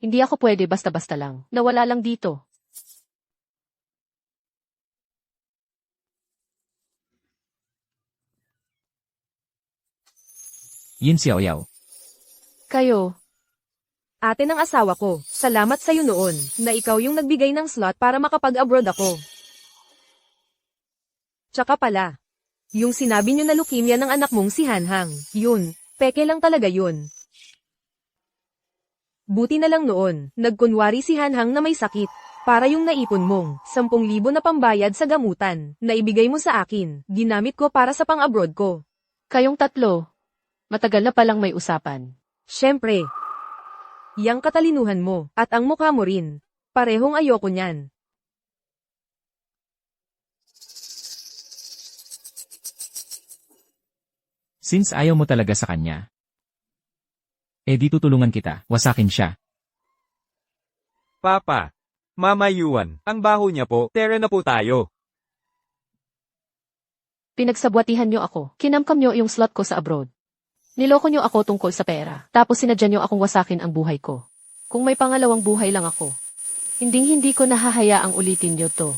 Hindi ako pwede basta-basta lang. Nawala lang dito. Yin Xiaoyao. Kayo, Ate ng asawa ko, salamat sa'yo noon, na ikaw yung nagbigay ng slot para makapag-abroad ako. Tsaka pala, yung sinabi nyo na leukemia ng anak mong si Hanhang, yun, peke lang talaga yun. Buti na lang noon, nagkunwari si Hanhang na may sakit, para yung naipon mong 10,000 na pambayad sa gamutan, na ibigay mo sa akin, ginamit ko para sa pang-abroad ko. kayong tatlo. Matagal na palang may usapan. Syempre, yang katalinuhan mo, at ang mukha mo rin, parehong ayoko niyan. Since ayaw mo talaga sa kanya, di tutulungan kita, wasakin siya. Papa. Mama Yuan, ang baho niya po, tera na po tayo. Pinagsabwatihan niyo ako. Kinamkam niyo yung slot ko sa abroad. Niloko niyo ako tungkol sa pera. Tapos sinadya niyo akong wasakin ang buhay ko. Kung may pangalawang buhay lang ako, hindi ko nahahayaang ulitin niyo to.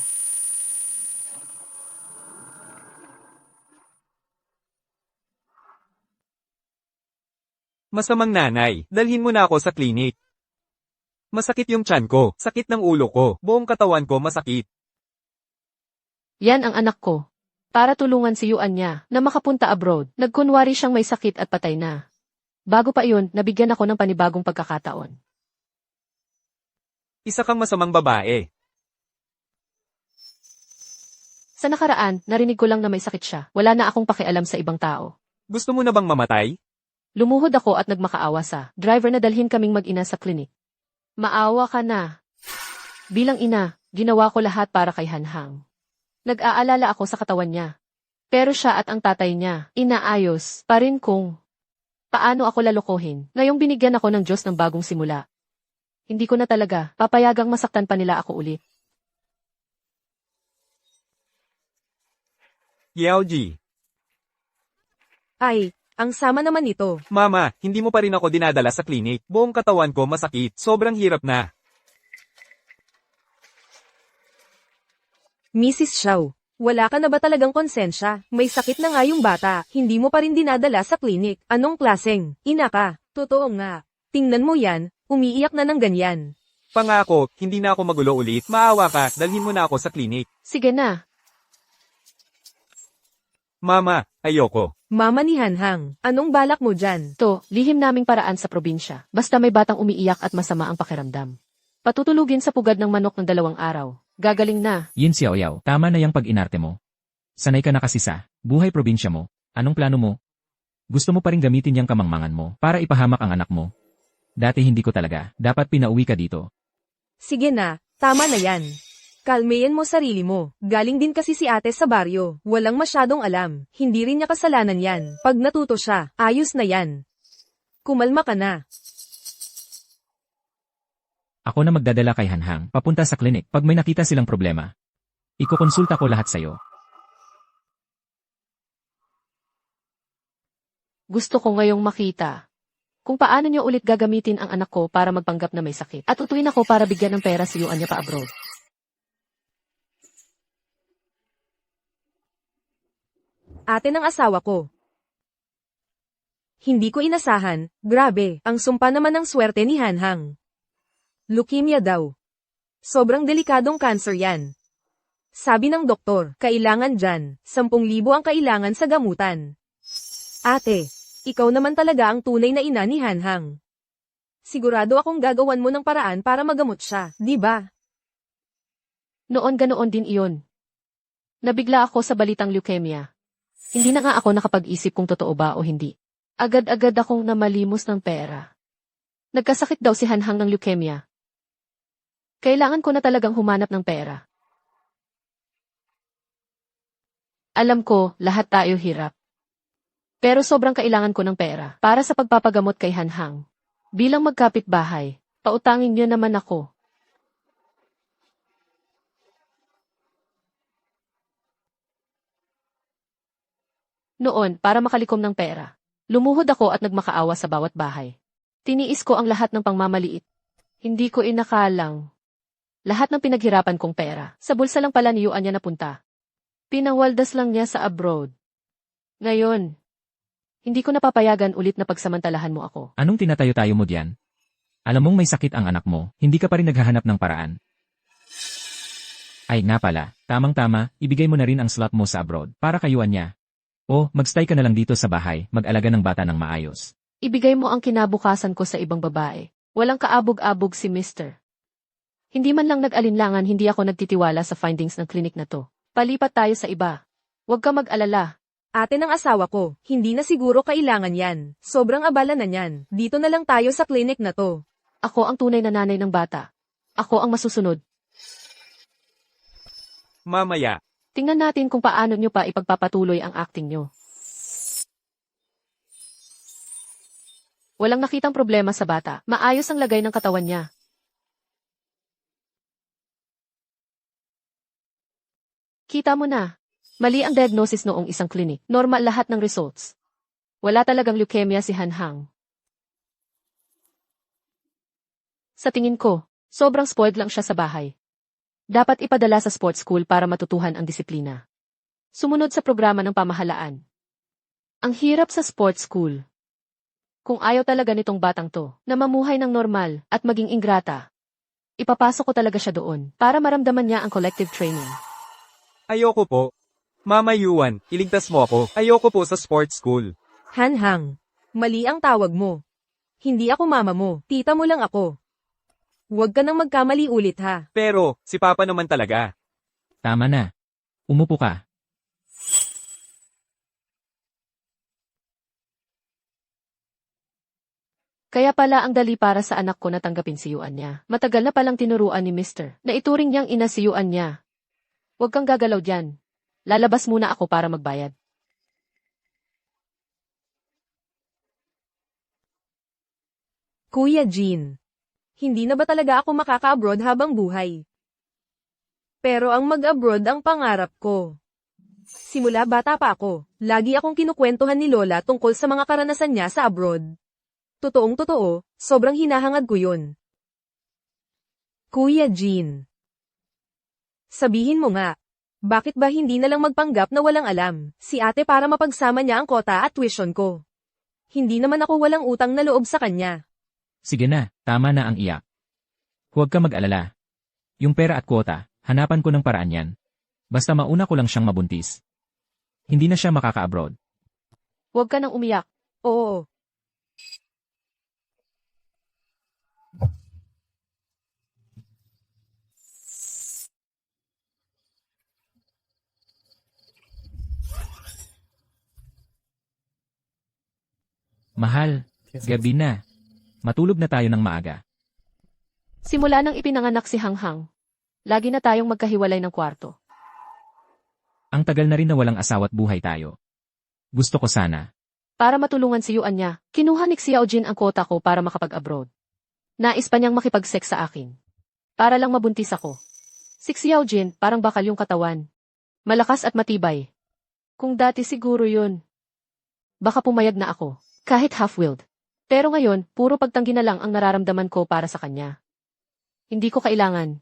Masamang nanay, dalhin mo na ako sa klinik. Masakit yung tiyan ko, sakit ng ulo ko, buong katawan ko masakit. Yan ang anak ko. Para tulungan si Yuan niya na makapunta abroad, nagkunwari siyang may sakit at patay na. Bago pa iyon, nabigyan ako ng panibagong pagkakataon. Isa kang masamang babae. Sa nakaraan, narinig ko lang na may sakit siya. Wala na akong pakialam sa ibang tao. Gusto mo na bang mamatay? Lumuhod ako at nagmakaawa sa driver na dalhin kaming mag-ina sa klinik. Maawa ka na. Bilang ina, ginawa ko lahat para kay Hanhang. Nag-aalala ako sa katawan niya. Pero siya at ang tatay niya, inaayos pa rin kung paano ako lalokohin. Ngayong binigyan ako ng Diyos ng bagong simula. Hindi ko na talaga papayagang masaktan pa nila ako ulit. Yaoji. Ay, ang sama naman nito. Mama, hindi mo pa rin ako dinadala sa klinik. Buong katawan ko masakit, sobrang hirap na. Mrs. Xiao, wala ka na ba talagang konsensya? May sakit na nga yung bata, hindi mo pa rin dinadala sa klinik. Anong klaseng ina ka? Totoo nga. Tingnan mo yan, umiiyak na ng ganyan. Pangako, hindi na ako magulo ulit. Maawa ka, dalhin mo na ako sa klinik. Sige na. Mama, ayoko. Mama ni Hanhang, anong balak mo dyan? To, lihim naming paraan sa probinsya. Basta may batang umiiyak at masama ang pakiramdam. Patutulugin sa pugad ng manok ng 2 araw. Gagaling na. Yin Xiaoyao, tama na yung pag-inarte mo. Sanay ka na kasi sa buhay probinsya mo. Anong plano mo? Gusto mo pa rin gamitin yung kamangmangan mo para ipahamak ang anak mo? Dati hindi ko talaga. Dapat pinauwi ka dito. Sige na, tama na yan. Kalmayan mo sarili mo. Galing din kasi si ate sa baryo. Walang masyadong alam. Hindi rin niya kasalanan yan. Pag natuto siya, ayos na yan. Kumalma ka na. Ako na magdadala kay Hanhang papunta sa klinik pag may nakita silang problema. Ikukonsulta ko lahat sa'yo. Gusto ko ngayong makita kung paano niyo ulit gagamitin ang anak ko para magpanggap na may sakit. At utuin ako para bigyan ng pera si Yuan niya pa abroad. Ate ng asawa ko. Hindi ko inasahan, grabe, ang sumpa naman ng swerte ni Hanhang. Leukemia daw. Sobrang delikadong cancer yan. Sabi ng doktor, kailangan dyan, 10,000 ang kailangan sa gamutan. Ate, ikaw naman talaga ang tunay na ina ni Hanhang. Sigurado akong gagawan mo ng paraan para magamot siya, di ba? Noon ganoon din iyon. Nabigla ako sa balitang leukemia. Hindi na nga ako nakapag-isip kung totoo ba o hindi. Agad-agad akong namalimos ng pera. Nagkasakit daw si Hanhang ng leukemia. Kailangan ko na talagang humanap ng pera. Alam ko, lahat tayo hirap. Pero sobrang kailangan ko ng pera para sa pagpapagamot kay Hanhang. Bilang magkapitbahay, pautangin niyo naman ako. Noon, para makalikom ng pera, lumuhod ako at nagmakaawa sa bawat bahay. Tiniis ko ang lahat ng pangmamaliit. Hindi ko inakalang. Lahat ng pinaghirapan kong pera, sa bulsa lang pala ni Yuan niya napunta. Pinawaldas lang niya sa abroad. Ngayon, hindi ko napapayagan ulit na pagsamantalahan mo ako. Anong tinatayo-tayo mo diyan? Alam mong may sakit ang anak mo, hindi ka pa rin naghahanap ng paraan. Ay nga pala, tamang-tama, ibigay mo na rin ang slot mo sa abroad para kayuan niya. O, magstay ka na lang dito sa bahay, mag-alaga ng bata ng maayos. Ibigay mo ang kinabukasan ko sa ibang babae. Walang kaabog-abog si Mr. Hindi man lang nag-alinlangan, hindi ako nagtitiwala sa findings ng klinik na to. Palipat tayo sa iba. Huwag ka mag-alala. Ate ng asawa ko, hindi na siguro kailangan yan. Sobrang abala na yan. Dito na lang tayo sa clinic na to. Ako ang tunay na nanay ng bata. Ako ang masusunod. Mamaya. Tingnan natin kung paano nyo pa ipagpapatuloy ang acting nyo. Walang nakitang problema sa bata. Maayos ang lagay ng katawan niya. Kita mo na. Mali ang diagnosis noong isang klinik. Normal lahat ng results. Wala talagang leukemia si Hanhang. Sa tingin ko, sobrang spoiled lang siya sa bahay. Dapat ipadala sa sports school para matutuhan ang disiplina. Sumunod sa programa ng pamahalaan. Ang hirap sa sports school. Kung ayaw talaga nitong batang to, na mamuhay ng normal at maging ingrata, ipapasok ko talaga siya doon para maramdaman niya ang collective training. Ayoko po. Mama Yuan, iligtas mo ako. Ayoko po sa sports school. Hanhang, mali ang tawag mo. Hindi ako mama mo, tita mo lang ako. Huwag ka nang magkamali ulit ha. Pero, si Papa naman talaga. Tama na. Umupo ka. Kaya pala ang dali para sa anak ko na tanggapin si Yuan niya. Matagal na palang tinuruan ni Mr. na ituring niyang ina si Yuan niya. Huwag kang gagalaw dyan. Lalabas muna ako para magbayad. Kuya Jean, hindi na ba talaga ako makaka-abroad habang buhay? Pero ang mag-abroad ang pangarap ko. Simula bata pa ako, lagi akong kinukwentuhan ni Lola tungkol sa mga karanasan niya sa abroad. Totoong totoo, sobrang hinahangad ko yun. Kuya Jean, sabihin mo nga, bakit ba hindi na lang magpanggap na walang alam, si ate para mapagsama niya ang kota at tuition ko? Hindi naman ako walang utang na loob sa kanya. Sige na, tama na ang iyak. Huwag ka mag-alala. Yung pera at kwota, hanapan ko ng paraan yan. Basta mauna ko lang siyang mabuntis. Hindi na siya makaka-abroad. Huwag ka nang umiyak. Oo. Mahal, gabi na. Matulog na tayo ng maaga. Simula nang ipinanganak si Hanghang, lagi na tayong magkahiwalay ng kwarto. Ang tagal na rin na walang asawa't buhay tayo. Gusto ko sana. Para matulungan si Yuan niya, kinuha ni Xiao Jin ang kota ko para makapag-abroad. Nais pa niyang makipag-sex sa akin. Para lang mabuntis ako. Si Xiao Jin, parang bakal yung katawan. Malakas at matibay. Kung dati siguro yun. Baka pumayag na ako, kahit half-willed. Pero ngayon, puro pagtanggi na lang ang nararamdaman ko para sa kanya. Hindi ko kailangan.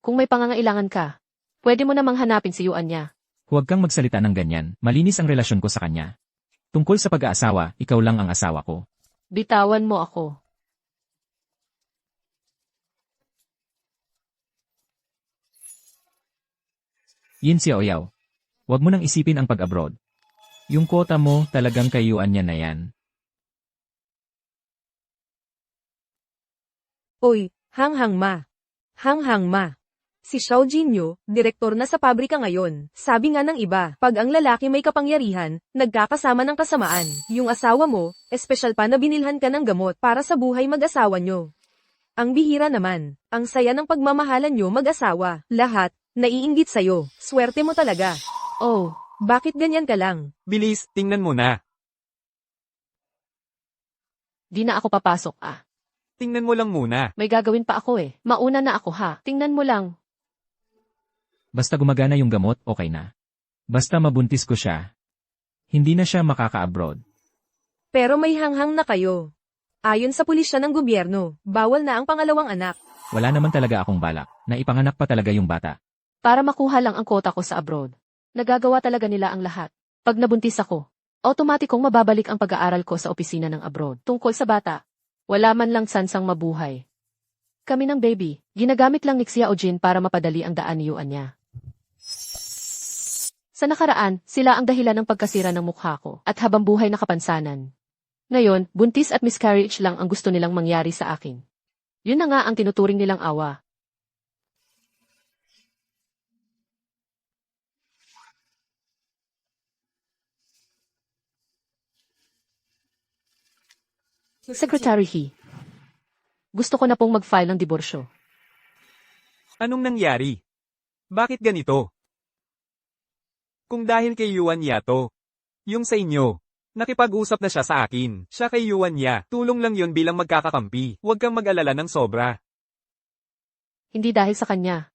Kung may pangangailangan ka, pwede mo namang hanapin si Yuan niya. Huwag kang magsalita ng ganyan, malinis ang relasyon ko sa kanya. Tungkol sa pag-aasawa, ikaw lang ang asawa ko. Bitawan mo ako. Yin Xiaoyao. Huwag mo nang isipin ang pag-abroad. Yung quota mo talagang kayuan niya na yan. Oy, Hanghang ma. Hanghang ma. Si Xiao Jinyo, direktor na sa pabrika ngayon. Sabi nga ng iba, pag ang lalaki may kapangyarihan, nagkakasama ng kasamaan. Yung asawa mo, espesyal pa na binilhan ka ng gamot para sa buhay mag-asawa nyo. Ang bihira naman, ang saya ng pagmamahalan nyo mag-asawa. Lahat, naiinggit sa'yo. Swerte mo talaga. Oh, Bakit ganyan ka lang? Bilis, tingnan mo na. di na ako papasok ah. Tingnan mo lang muna. May gagawin pa ako eh. Mauna na ako ha. Tingnan mo lang. Basta gumagana yung gamot, okay na. Basta mabuntis ko siya. Hindi na siya makaka-abroad. Pero may hanghang na kayo. Ayon sa pulisya ng gobyerno, bawal na ang pangalawang anak. Wala naman talaga akong balak, na ipanganak pa talaga yung bata. Para makuha lang ang quota ko sa abroad. Nagagawa talaga nila ang lahat. Pag nabuntis ako, automatikong mababalik ang pag-aaral ko sa opisina ng abroad. Tungkol sa bata, wala man lang sansang mabuhay. Kami ng baby, ginagamit lang ni Xiao Jin para mapadali ang daan Yuan niya. Sa nakaraan, sila ang dahilan ng pagkasira ng mukha ko at habang buhay na kapansanan. Ngayon, buntis at miscarriage lang ang gusto nilang mangyari sa akin. Yun na nga ang tinuturing nilang awa. Secretary He. Gusto ko na pong mag-file ng diborsyo. Anong nangyari? Bakit ganito? Kung dahil kay Yuan Yato, yung sa inyo, nakipag-usap na siya sa akin, siya kay Yuan Ya, tulong lang yun bilang magkakakampi, huwag kang mag-alala ng sobra. Hindi dahil sa kanya.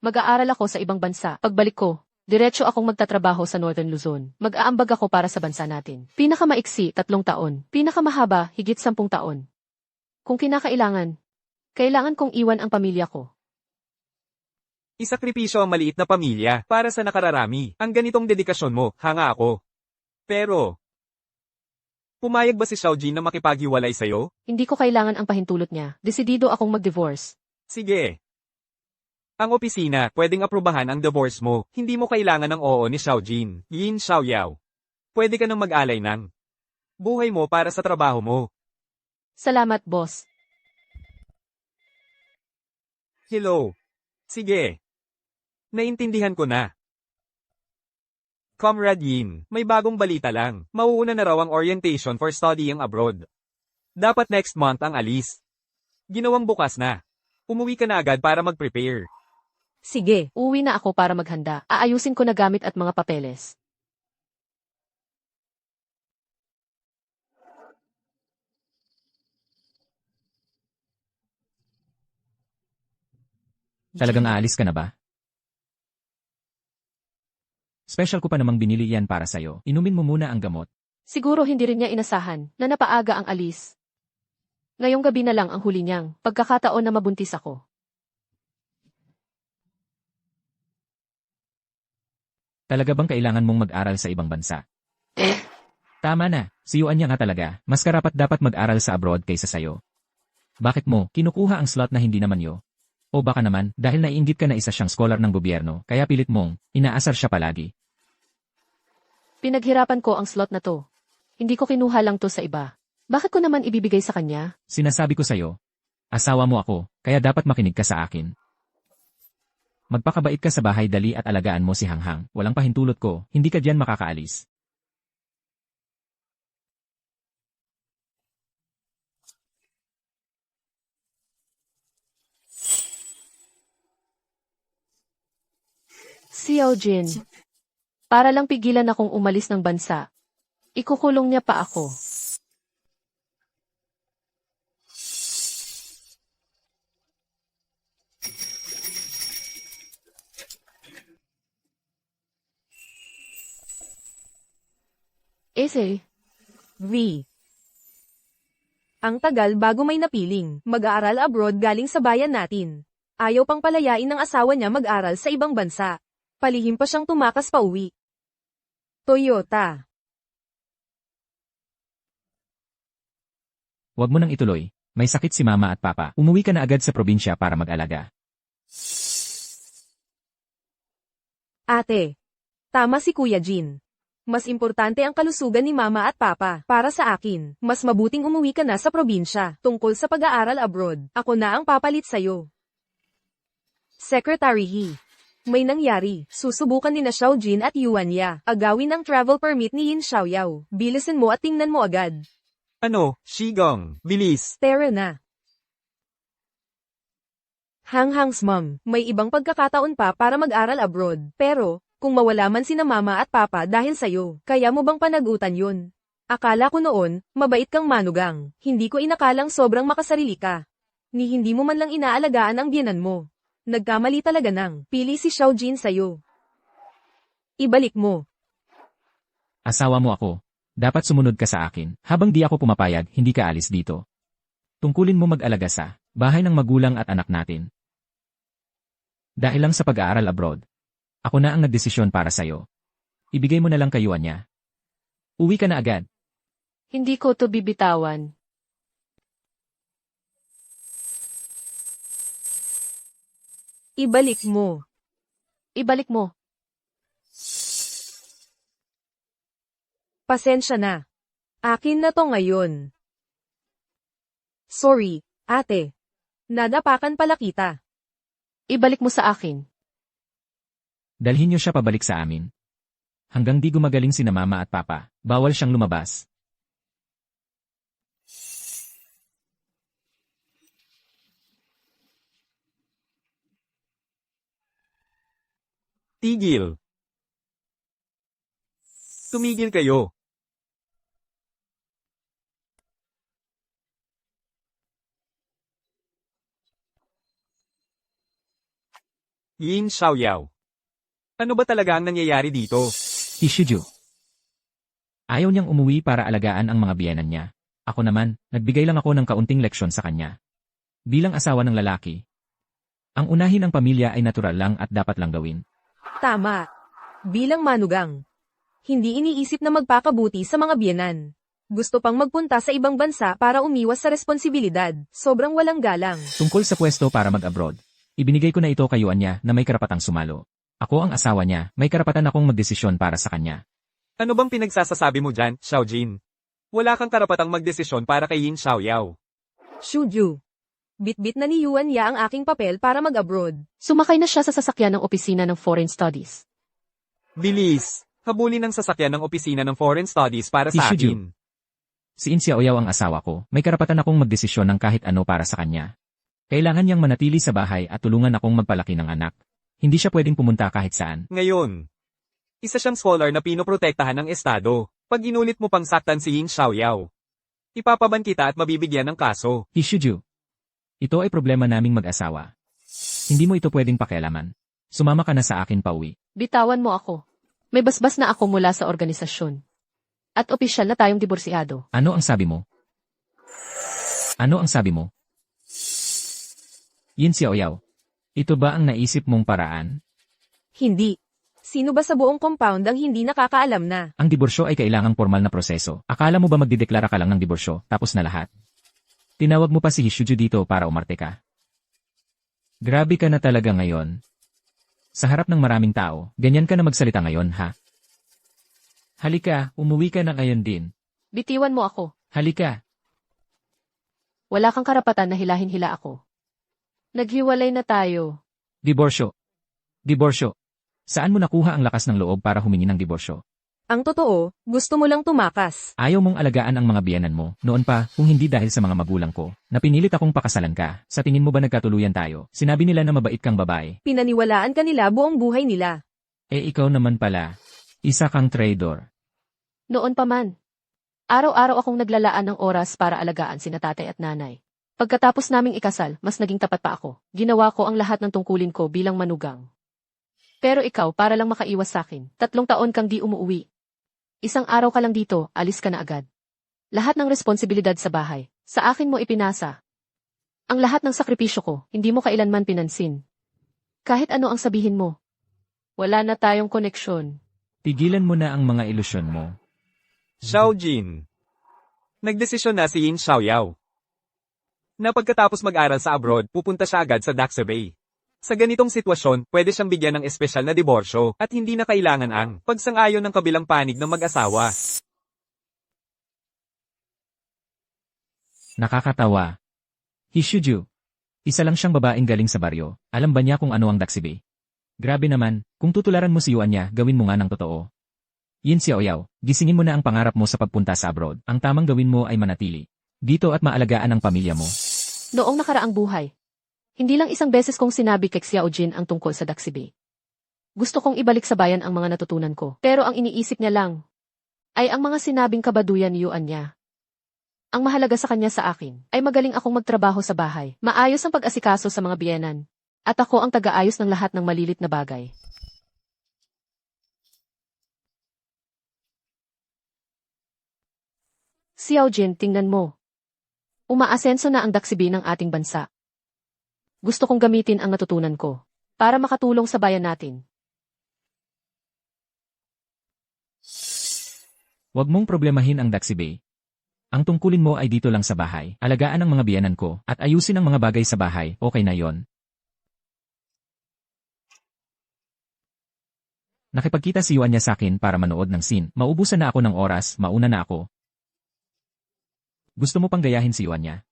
Mag-aaral ako sa ibang bansa. Pagbalik ko, diretso akong magtatrabaho sa Northern Luzon. Mag-aambag ako para sa bansa natin. Pinakamaiksi, 3 taon. Pinakamahaba, higit 10 taon. Kung kinakailangan, kailangan kong iwan ang pamilya ko. Isakripisyo ang maliit na pamilya para sa nakararami. Ang ganitong dedikasyon mo, hanga ako. Pero, pumayag ba si Xiao Jin na makipaghiwalay sa'yo? Hindi ko kailangan ang pahintulot niya. Desidido akong mag-divorce. Sige. Ang opisina, pwedeng aprubahan ang divorce mo. Hindi mo kailangan ng oo ni Xiao Jin, Yin Xiaoyao. Pwede ka nang mag-alay ng buhay mo para sa trabaho mo. Salamat, boss. Hello. Sige. Naintindihan ko na. Comrade Yin, may bagong balita lang. Mauuna na raw ang orientation for studying abroad. Dapat next month ang alis. Ginawang bukas na. Umuwi ka na agad para mag-prepare. Sige. Uwi na ako para maghanda. Aayusin ko na gamit at mga papeles. Talagang aalis ka na ba? Special ko pa namang binili yan para sa'yo. Inumin mo muna ang gamot. Siguro hindi rin niya inasahan na napaaga ang alis. Ngayong gabi na lang ang huli niyang pagkakataon na mabuntis ako. Talaga bang kailangan mong mag-aral sa ibang bansa? Tama na, si Yuan niya nga talaga. Mas karapat dapat mag-aral sa abroad kaysa sa'yo. Bakit mo kinukuha ang slot na hindi naman yo? O baka naman, dahil naiinggit ka na isa siyang scholar ng gobyerno, kaya pilit mong inaasar siya palagi. Pinaghirapan ko ang slot na to. Hindi ko kinuha lang to sa iba. Bakit ko naman ibibigay sa kanya? Sinasabi ko sa'yo, asawa mo ako, kaya dapat makinig ka sa akin. Magpakabait ka sa bahay dali at alagaan mo si Hanghang. Walang pahintulot ko, hindi ka diyan makakaalis. Xiao Jin. Para lang pigilan akong umalis ng bansa. Ikukulong niya pa ako. Ese. V. Ang tagal bago may napiling, mag-aaral abroad galing sa bayan natin. Ayaw pang palayain ng asawa niya mag-aral sa ibang bansa. Palihim pa siyang tumakas pa uwi. Toyota. Huwag mo nang ituloy. May sakit si mama at papa. Umuwi ka na agad sa probinsya para mag-alaga. Ate. Tama si Kuya Jin. Mas importante ang kalusugan ni mama at papa. Para sa akin, mas mabuting umuwi ka na sa probinsya. Tungkol sa pag-aaral abroad, ako na ang papalit sa'yo. Secretary He. May nangyari. Susubukan ni na Xiao Jin at Yuan Ya. Agawin ang travel permit ni Yin Xiaoyao. Bilisin mo at tingnan mo agad. Ano, Shigong, bilis. Tara na. Hanghang's mom, may ibang pagkakataon pa para mag-aral abroad. Pero, kung mawala man sina mama at papa dahil sa'yo, kaya mo bang panagutan yun? Akala ko noon, mabait kang manugang. Hindi ko inakalang sobrang makasarili ka. Ni hindi mo man lang inaalagaan ang biyenan mo. Nagkamali talaga nang pili si Xiao Jin sa'yo. Ibalik mo. Asawa mo ako. Dapat sumunod ka sa akin. Habang di ako pumapayag, hindi ka alis dito. Tungkulin mo mag-alaga sa Bahay ng magulang at anak natin. Dahil lang sa pag-aaral abroad. Ako na ang nagdesisyon para sa'yo. Ibigay mo na lang kayuan niya. Uwi ka na agad. Hindi ko to bibitawan. Ibalik mo. Ibalik mo. Pasensya na. Akin na to ngayon. Sorry, ate. Nadapakan pala kita. Ibalik mo sa akin. Dalhin niyo siya pabalik sa amin. Hanggang di gumagaling sina mama at papa, bawal siyang lumabas. Tigil. Tumigil kayo. Yin Xiaoyao. Ano ba talaga ang nangyayari dito? Ishizu. Ayaw niyang umuwi para alagaan ang mga biyenan niya. Ako naman, nagbigay lang ako ng kaunting leksyon sa kanya. Bilang asawa ng lalaki, ang unahin ng pamilya ay natural lang at dapat lang gawin. Tama. Bilang manugang. Hindi iniisip na magpakabuti sa mga biyenan. Gusto pang magpunta sa ibang bansa para umiwas sa responsibilidad. Sobrang walang galang. Tungkol sa pwesto para mag-abroad, ibinigay ko na ito kay Yuan na may karapatang sumalo. Ako ang asawa niya, may karapatan akong magdesisyon para sa kanya. Ano bang pinagsasasabi mo dyan, Xiaojin? Wala kang karapatang magdesisyon para kay Yin Xiaoyao. Shuju. Bit-bit na ni Yuan Ya ang aking papel para mag-abroad. Sumakay na siya sa sasakyan ng opisina ng Foreign Studies. Bilis! Habulin ang sasakyan ng opisina ng Foreign Studies para sa Ishizu. akin. Si In Xiaoyao ang asawa ko, may karapatan akong magdesisyon ng kahit ano para sa kanya. Kailangan niyang manatili sa bahay at tulungan akong magpalaki ng anak. Hindi siya pwedeng pumunta kahit saan. Ngayon, isa siyang scholar na pinoprotektahan ng Estado. Pag inulit mo pang saktan si Yin Xiaoyao, ipapaban kita at mabibigyan ng kaso. Ishizu. Ito ay problema naming mag-asawa. Hindi mo ito pwedeng pakialaman. Sumama ka na sa akin pauwi. Bitawan mo ako. May basbas na ako mula sa organisasyon. At opisyal na tayong diborsiyado. Ano ang sabi mo? Ano ang sabi mo? Yin Xiaoyao. Ito ba ang naisip mong paraan? Hindi. Sino ba sa buong compound ang hindi nakakaalam na? Ang diborsyo ay kailangang formal na proseso. Akala mo ba magdideklara ka lang ng diborsyo, tapos na lahat? Tinawag mo pa si Hishuju dito para umarte ka. Grabe ka na talaga ngayon. Sa harap ng maraming tao, ganyan ka na magsalita ngayon, ha? Halika, umuwi ka na ngayon din. Bitiwan mo ako. Halika. Wala kang karapatan na hilahin-hila ako. Naghiwalay na tayo. Diborsyo. Diborsyo. Saan mo nakuha ang lakas ng loob para humingi ng diborsyo? Ang totoo, gusto mo lang tumakas. Ayaw mong alagaan ang mga biyenan mo, noon pa, kung hindi dahil sa mga magulang ko, na pinilit akong pakasalan ka. Sa tingin mo ba nagkatuluyan tayo? Sinabi nila na mabait kang babae. Pinaniwalaan ka nila buong buhay nila. Eh ikaw naman pala. Isa kang traitor. Noon pa man. Araw-araw akong naglalaan ng oras para alagaan sina tatay at nanay. Pagkatapos naming ikasal, mas naging tapat pa ako. Ginawa ko ang lahat ng tungkulin ko bilang manugang. Pero ikaw, para lang makaiwas sa akin, 3 taon kang di umuwi. Isang araw ka lang dito, alis ka na agad. Lahat ng responsibilidad sa bahay, sa akin mo ipinasa. Ang lahat ng sakripisyo ko, hindi mo kailanman pinansin. Kahit ano ang sabihin mo. Wala na tayong koneksyon. Tigilan mo na ang mga ilusyon mo. Xiaojin. Nagdesisyon na si Yin Xiaoyao. Na pagkatapos mag-aral sa abroad, pupunta siya agad sa Daxabay. Sa ganitong sitwasyon, pwede siyang bigyan ng espesyal na diborsyo at hindi na kailangan ang pagsang-ayon ng kabilang panig ng mag-asawa. Nakakatawa. Hishuju. Isa lang siyang babaeng galing sa baryo. Alam ba niya kung ano ang Daxibe? Grabe naman, kung tutularan mo si Yuan niya, gawin mo nga ng totoo. Yin Xiaoyao, gisingin mo na ang pangarap mo sa pagpunta sa abroad. Ang tamang gawin mo ay manatili dito at maalagaan ang pamilya mo. Noong nakaraang buhay, hindi lang isang beses kong sinabi kay Xiaojin ang tungkol sa Daxibe. Gusto kong ibalik sa bayan ang mga natutunan ko, pero ang iniisip niya lang ay ang mga sinabing kabaduyan Yuan niya. Ang mahalaga sa kanya sa akin ay magaling akong magtrabaho sa bahay, maayos ang pag-asikaso sa mga biyenan, at ako ang taga-ayos ng lahat ng malilit na bagay. Xiaojin, tingnan mo. Umaasenso na ang Daxibe ng ating bansa. Gusto kong gamitin ang natutunan ko para makatulong sa bayan natin. Huwag mong problemahin ang Daxi Bay. Ang tungkulin mo ay dito lang sa bahay, alagaan ang mga biyanan ko, at ayusin ang mga bagay sa bahay, okay na yon. Nakipagkita si Yuan niya sa akin para manood ng scene. Maubusan na ako ng oras, mauna na ako. Gusto mo pang gayahin si Yuan niya?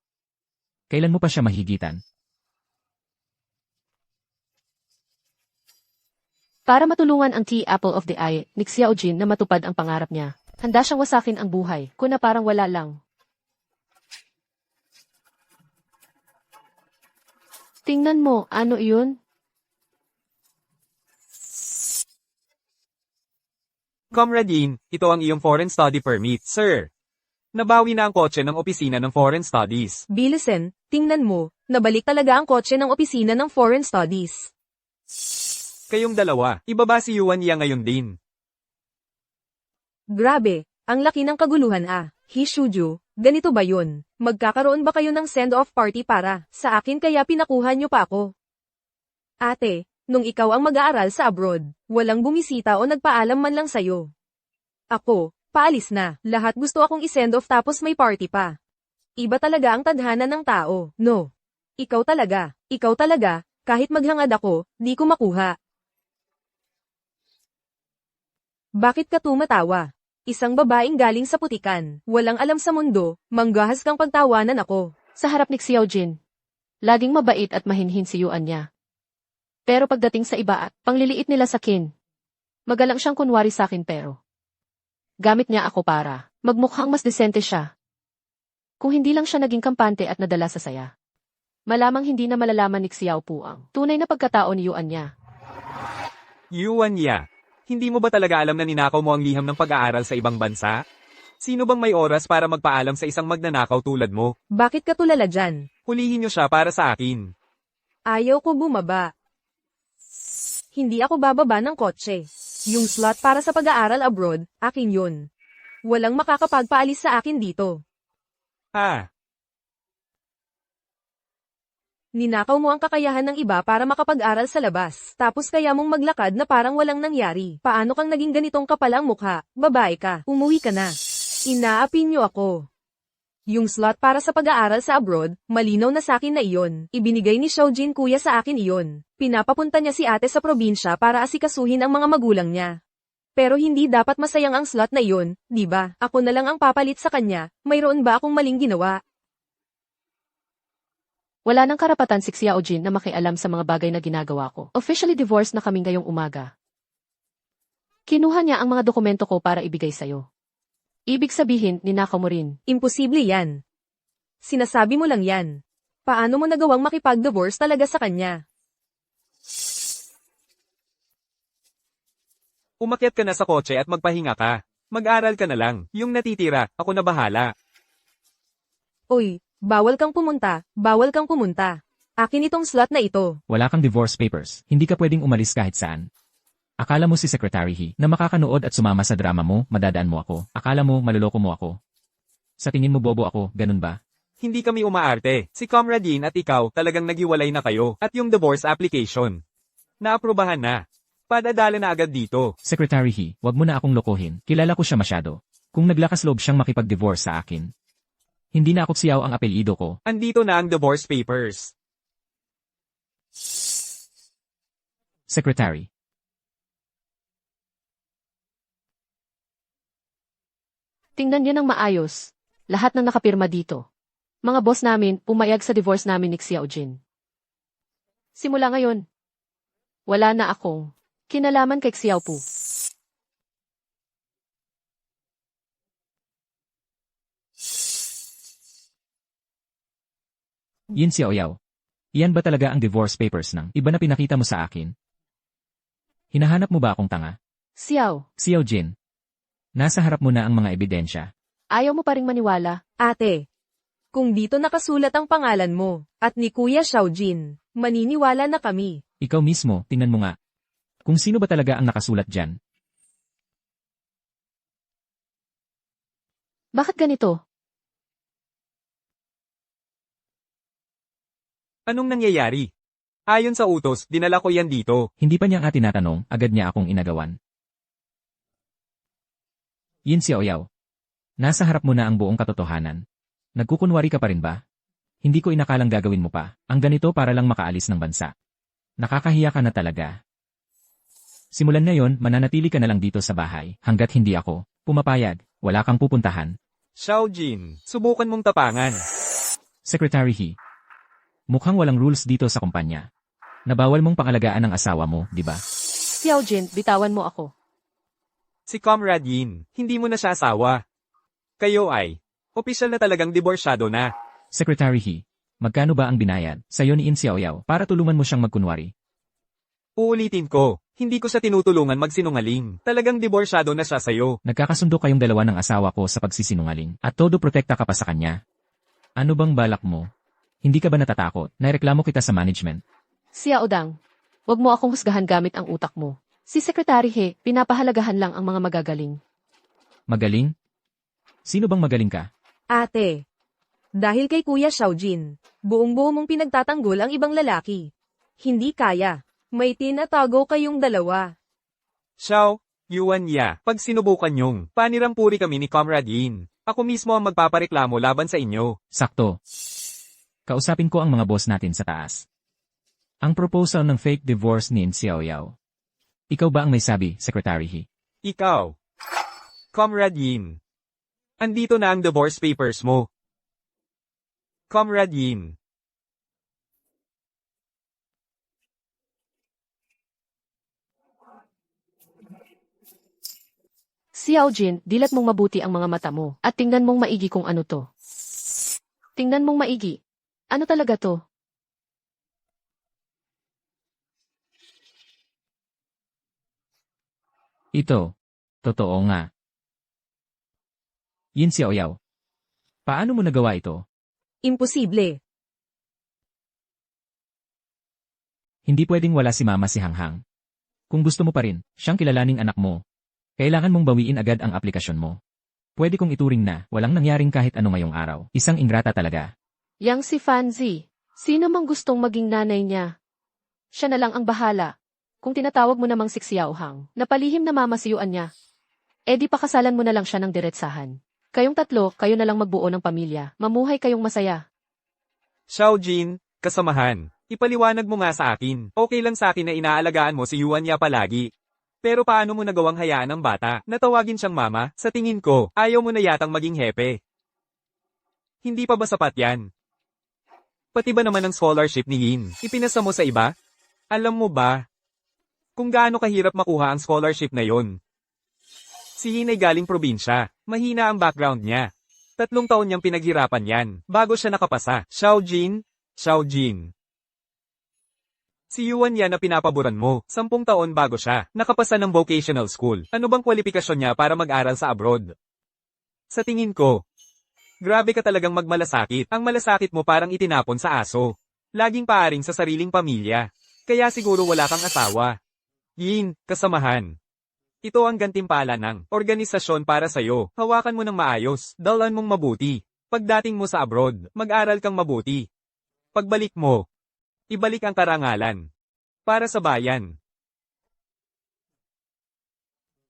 Kailan mo pa siya mahigitan? Para matulungan ang key apple of the eye ni Xiaojin na matupad ang pangarap niya, handa siyang wasakin ang buhay ko na parang wala lang. Tingnan mo, ano iyon? Comradine, ito ang iyong foreign study permit, sir. Nabawi na ang kotse ng opisina ng Foreign Studies. Bilisen, tingnan mo, nabalik talaga ang kotse ng opisina ng Foreign Studies. Kayong dalawa, ibaba si Yuan Yang ngayon din. Grabe, ang laki ng kaguluhan Hishuju, ganito ba yun? Magkakaroon ba kayo ng send-off party para sa akin kaya pinakuha niyo pa ako? Ate, nung ikaw ang mag-aaral sa abroad, walang bumisita o nagpaalam man lang sa'yo. Ako, paalis na, lahat gusto akong isend off tapos may party pa. Iba talaga ang tadhana ng tao, no? Ikaw talaga, kahit maghangad ako, di ko makuha. Bakit ka tumatawa? Isang babaeng galing sa putikan, walang alam sa mundo, manggahas kang pagtawanan ako. Sa harap ni Xiaojin, laging mabait at mahinhin si Yuan niya. Pero pagdating sa iba at pangliliit nila sa kin, magalang siyang kunwari sa akin pero gamit niya ako para magmukhang mas desente siya. Kung hindi lang siya naging kampante at nadala sa saya, malamang hindi na malalaman ni Xiao Pu ang tunay na pagkatao ni Yuan niya. Yuan Yang, hindi mo ba talaga alam na ninakaw mo ang liham ng pag-aaral sa ibang bansa? Sino bang may oras para magpaalam sa isang magnanakaw tulad mo? Bakit ka tulala dyan? Hulihin niyo siya para sa akin. Ayaw ko bumaba. Hindi ako bababa ng kotse. Yung slot para sa pag-aaral abroad, akin yun. Walang makakapagpaalis sa akin dito. Ninakaw mo ang kakayahan ng iba para makapag-aral sa labas, tapos kaya mong maglakad na parang walang nangyari. Paano kang naging ganitong kapalang mukha? Babae ka, umuwi ka na. Inaapi niyo ako. Yung slot para sa pag-aaral sa abroad, malinaw na sa akin na iyon. Ibinigay ni Xiaojin kuya sa akin iyon. Pinapapunta niya si ate sa probinsya para asikasuhin ang mga magulang niya. Pero hindi dapat masayang ang slot na iyon, di ba? Ako na lang ang papalit sa kanya, mayroon ba akong maling ginawa? Wala nang karapatan si Xiaojin na makialam sa mga bagay na ginagawa ko. Officially divorced na kaming ngayong umaga. Kinuha niya ang mga dokumento ko para ibigay sa'yo. Ibig sabihin, ninakaw mo rin. Imposible yan. Sinasabi mo lang yan. Paano mo nagawang makipag-divorce talaga sa kanya? Umakyat ka na sa kotse at magpahinga ka. Mag-aral ka na lang. Yung natitira, ako na bahala. Oy, bawal kang pumunta, bawal kang pumunta. Akin itong slot na ito. Wala kang divorce papers, hindi ka pwedeng umalis kahit saan. Akala mo si Secretary He na makakanood at sumama sa drama mo, madadaan mo ako. Akala mo maluloko mo ako. Sa tingin mo bobo ako, ganun ba? Hindi kami umaarte. Si Comradine at ikaw talagang nagiwalay na kayo. At yung divorce application. Naaprubahan na. Padadala na agad dito. Secretary He, wag mo na akong lokohin. Kilala ko siya masyado. Kung naglakas loob siyang makipag-divorce sa akin, hindi na ako Xiao ang apelyido ko. Andito na ang divorce papers. Secretary. Tingnan niyo ng maayos. Lahat ng nakapirma dito. Mga boss namin, pumayag sa divorce namin ni Xiaojin. Simula ngayon, wala na akong kinalaman kay Xiao Pu. Yin Xiaoyao. Iyan ba talaga ang divorce papers ng iba na pinakita mo sa akin? Hinahanap mo ba akong tanga? Xiao, Xiaojin. Nasa harap mo na ang mga ebidensya. ayaw mo pa ring maniwala? Ate, kung dito nakasulat ang pangalan mo, at ni Kuya Xiaojin, maniniwala na kami. Ikaw mismo, tingnan mo nga. Kung sino ba talaga ang nakasulat dyan? Bakit ganito? Anong nangyayari? Ayon sa utos, dinala ko yan dito. Hindi pa niya nga tinatanong, agad niya akong inagawan. Yin Xiaoyao. Nasa harap mo na ang buong katotohanan. Nagkukunwari ka pa rin ba? Hindi ko inakalang gagawin mo pa, ang ganito para lang makaalis ng bansa. Nakakahiya ka na talaga. Simulan na yon, mananatili ka na lang dito sa bahay, hanggat hindi ako pumapayag, wala kang pupuntahan. Xiao Jin, subukan mong tapangan. Secretary He. Mukhang walang rules dito sa kumpanya. Nabawal mong pangalagaan ang asawa mo, di ba? Xiao Jin, bitawan mo ako. Si Comrade Yin, hindi mo na siya asawa. Kayo ay, opisyal na talagang diborsyado na. Secretary He. Magkano ba ang binayad sa'yo ni In Xiaoyao para tulungan mo siyang magkunwari? Uulitin ko, hindi ko siya tinutulungan magsinungaling. Talagang diborsyado na siya sa'yo. Nagkakasundo kayong dalawa ng asawa ko sa pagsisinungaling at todo protekta ka pa sa kanya. Ano bang balak mo? Hindi ka ba natatakot? Naireklamo kita sa management. Xiao Dang, wag mo akong husgahan gamit ang utak mo. Si Secretary He, pinapahalagahan lang ang mga magagaling. Magaling? Sino bang magaling ka? Ate. Dahil kay Kuya Xiaojin, buong-buo mong pinagtatanggol ang ibang lalaki. Hindi kaya. May tinatago kayong dalawa. Xiao, Yuan Ya, pag sinubukan yung, panirampuri kami ni Comrade Yin. Ako mismo ang magpapareklamo laban sa inyo. Sakto. Kausapin ko ang mga boss natin sa taas. Ang proposal ng fake divorce ni In Xiaoyao. Ikaw ba ang may sabi, Secretary He? Ikaw. Comrade Yin. Andito na ang divorce papers mo. Comrade Yin. Xiao Jin, dilat mong mabuti ang mga mata mo, at tingnan mong maigi kung ano to. Tingnan mong maigi. Ano talaga to? Ito. Totoo nga. Yin Xiaoyao. Paano mo nagawa ito? Imposible. Hindi pwedeng wala si Mama si Hanghang. Kung gusto mo pa rin, siyang kilalaning anak mo. Kailangan mong bawiin agad ang aplikasyon mo. Pwede kong ituring na walang nangyaring kahit ano ngayong araw. Isang ingrata talaga. Yang si Fanzi. Sino mang gustong maging nanay niya? Siya na lang ang bahala. Kung tinatawag mo namang si Xiao Hang, napalihim na mamasiyuan niya. Eh di pakasalan mo na lang siya ng diretsahan. Kayong tatlo, kayo na lang magbuo ng pamilya. Mamuhay kayong masaya. Xiao Jin, kasamahan. Ipaliwanag mo nga sa akin. Okay lang sa akin na inaalagaan mo si Yuan Ya palagi. Pero paano mo nagawang hayaan ang bata na tawagin siyang mama? Sa tingin ko, ayaw mo na yatang maging hepe. Hindi pa ba sapat yan? Pati ba naman ang scholarship ni Yin, ipinasa mo sa iba? Alam mo ba kung gaano kahirap makuha ang scholarship na yon? Si Yin ay galing probinsya, mahina ang background niya. 3 taon niyang pinaghirapan yan, bago siya nakapasa. Xiao Jin, Xiao Jin. Si Yuan yan na pinapaboran mo, 10 taon bago siya, nakapasa ng vocational school. Ano bang kwalifikasyon niya para mag-aral sa abroad? Sa tingin ko, grabe ka talagang magmalasakit. Ang malasakit mo parang itinapon sa aso. Laging paaring sa sariling pamilya. Kaya siguro wala kang asawa. Yin, kasamahan. Ito ang gantimpala ng organisasyon para sa'yo. Hawakan mo ng maayos, dalan mong mabuti. Pagdating mo sa abroad, mag-aral kang mabuti. Pagbalik mo, ibalik ang karangalan. Para sa bayan.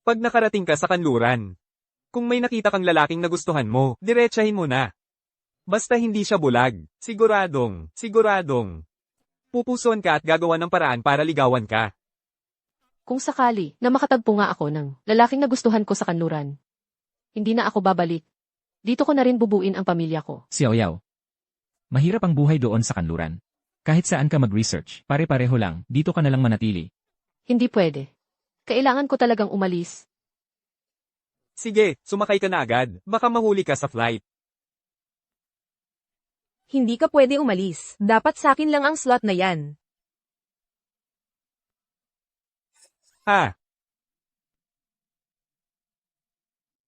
Pag nakarating ka sa kanluran, kung may nakita kang lalaking nagustuhan mo, diretsahin mo na. Basta hindi siya bulag, siguradong. Pupusuan ka at gagawa ng paraan para ligawan ka. Kung sakali na makatagpo nga ako ng lalaking nagustuhan ko sa kanluran, hindi na ako babalik. Dito ko na rin bubuin ang pamilya ko. Xiaoyao. Mahirap ang buhay doon sa kanluran. Kahit saan ka mag-research, pare-pareho lang, dito ka na lang manatili. Hindi pwede. Kailangan ko talagang umalis. Sige, sumakay ka na agad, baka mahuli ka sa flight. Hindi ka pwede umalis. Dapat sakin lang ang slot na yan. Ah,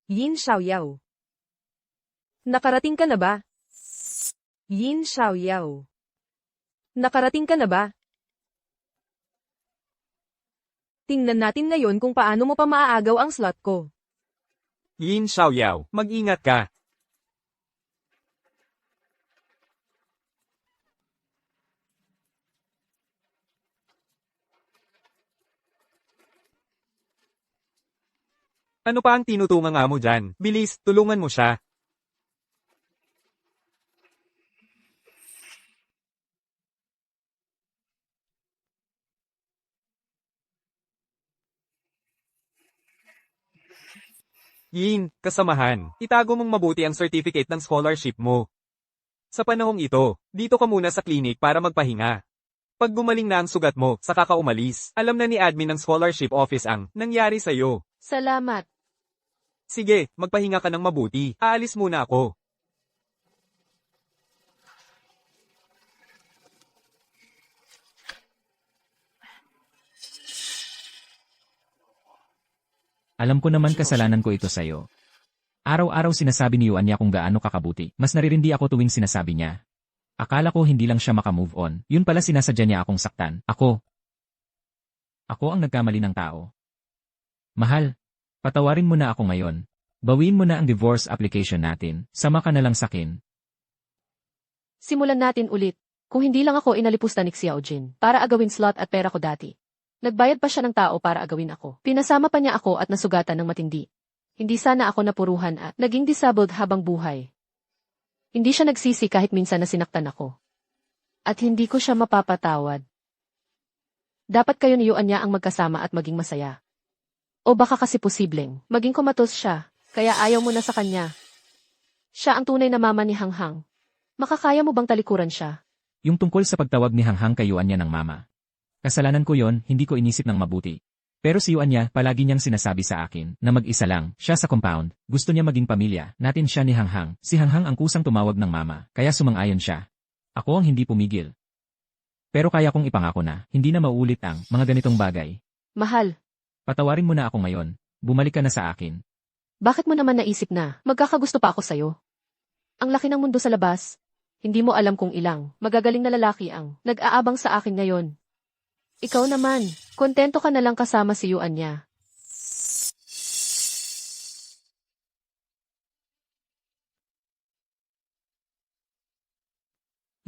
Yin Xiaoyao. Nakarating ka na ba? Yin Xiaoyao. Nakarating ka na ba? Tingnan natin ngayon kung paano mo pa maaagaw ang slot ko. Yin Xiaoyao, mag-ingat ka. Ano pa ang tinutunga nga mo dyan? Bilis, tulungan mo siya. Yin, kasamahan, itago mong mabuti ang certificate ng scholarship mo. Sa panahong ito, dito ka muna sa clinic para magpahinga. Pag gumaling na ang sugat mo, saka ka umalis. Alam na ni admin ng scholarship office ang nangyari sa'yo. Salamat. Sige, magpahinga ka ng mabuti. Aalis muna ako. Alam ko naman kasalanan ko ito sa'yo. Araw-araw sinasabi ni Yuan niya kung gaano kakabuti. Mas naririndi ako tuwing sinasabi niya. Akala ko hindi lang siya makamove on. Yun pala sinasadya niya akong saktan. Ako ang nagkamali ng tao. Mahal, patawarin mo na ako ngayon. Bawiin mo na ang divorce application natin. Sama ka na lang sakin. Simulan natin ulit. Kung hindi lang ako inalipusta ni Xiaojin para agawin slot at pera ko dati. Nagbayad pa siya ng tao para agawin ako. Pinasama pa niya ako at nasugatan ng matindi. Hindi sana ako napuruhan at naging disabled habang buhay. Hindi siya nagsisi kahit minsan na sinaktan ako. At hindi ko siya mapapatawad. Dapat kayo ni Yuan niya ang magkasama at maging masaya. O baka kasi posibleng maging kumatos siya, kaya ayaw mo na sa kanya. Siya ang tunay na mama ni Hanghang. Makakaya mo bang talikuran siya? Yung tungkol sa pagtawag ni Hanghang kay Yuan niya ng mama. Kasalanan ko yon, hindi ko inisip ng mabuti. Pero si Yuan niya, palagi niyang sinasabi sa akin na mag-isa lang siya sa compound, gusto niya maging pamilya, natin siya ni Hanghang. Si Hanghang ang kusang tumawag ng mama, kaya sumang-ayon siya. Ako ang hindi pumigil. Pero kaya kong ipangako na, hindi na mauulit ang mga ganitong bagay. Mahal, Patawarin mo na ako ngayon, bumalik ka na sa akin. bakit mo naman naisip na magkakagusto pa ako sa'yo? Ang laki ng mundo sa labas. Hindi mo alam kung ilang magagaling na lalaki ang nag-aabang sa akin ngayon. Ikaw naman, kontento ka na lang kasama si Yuan niya.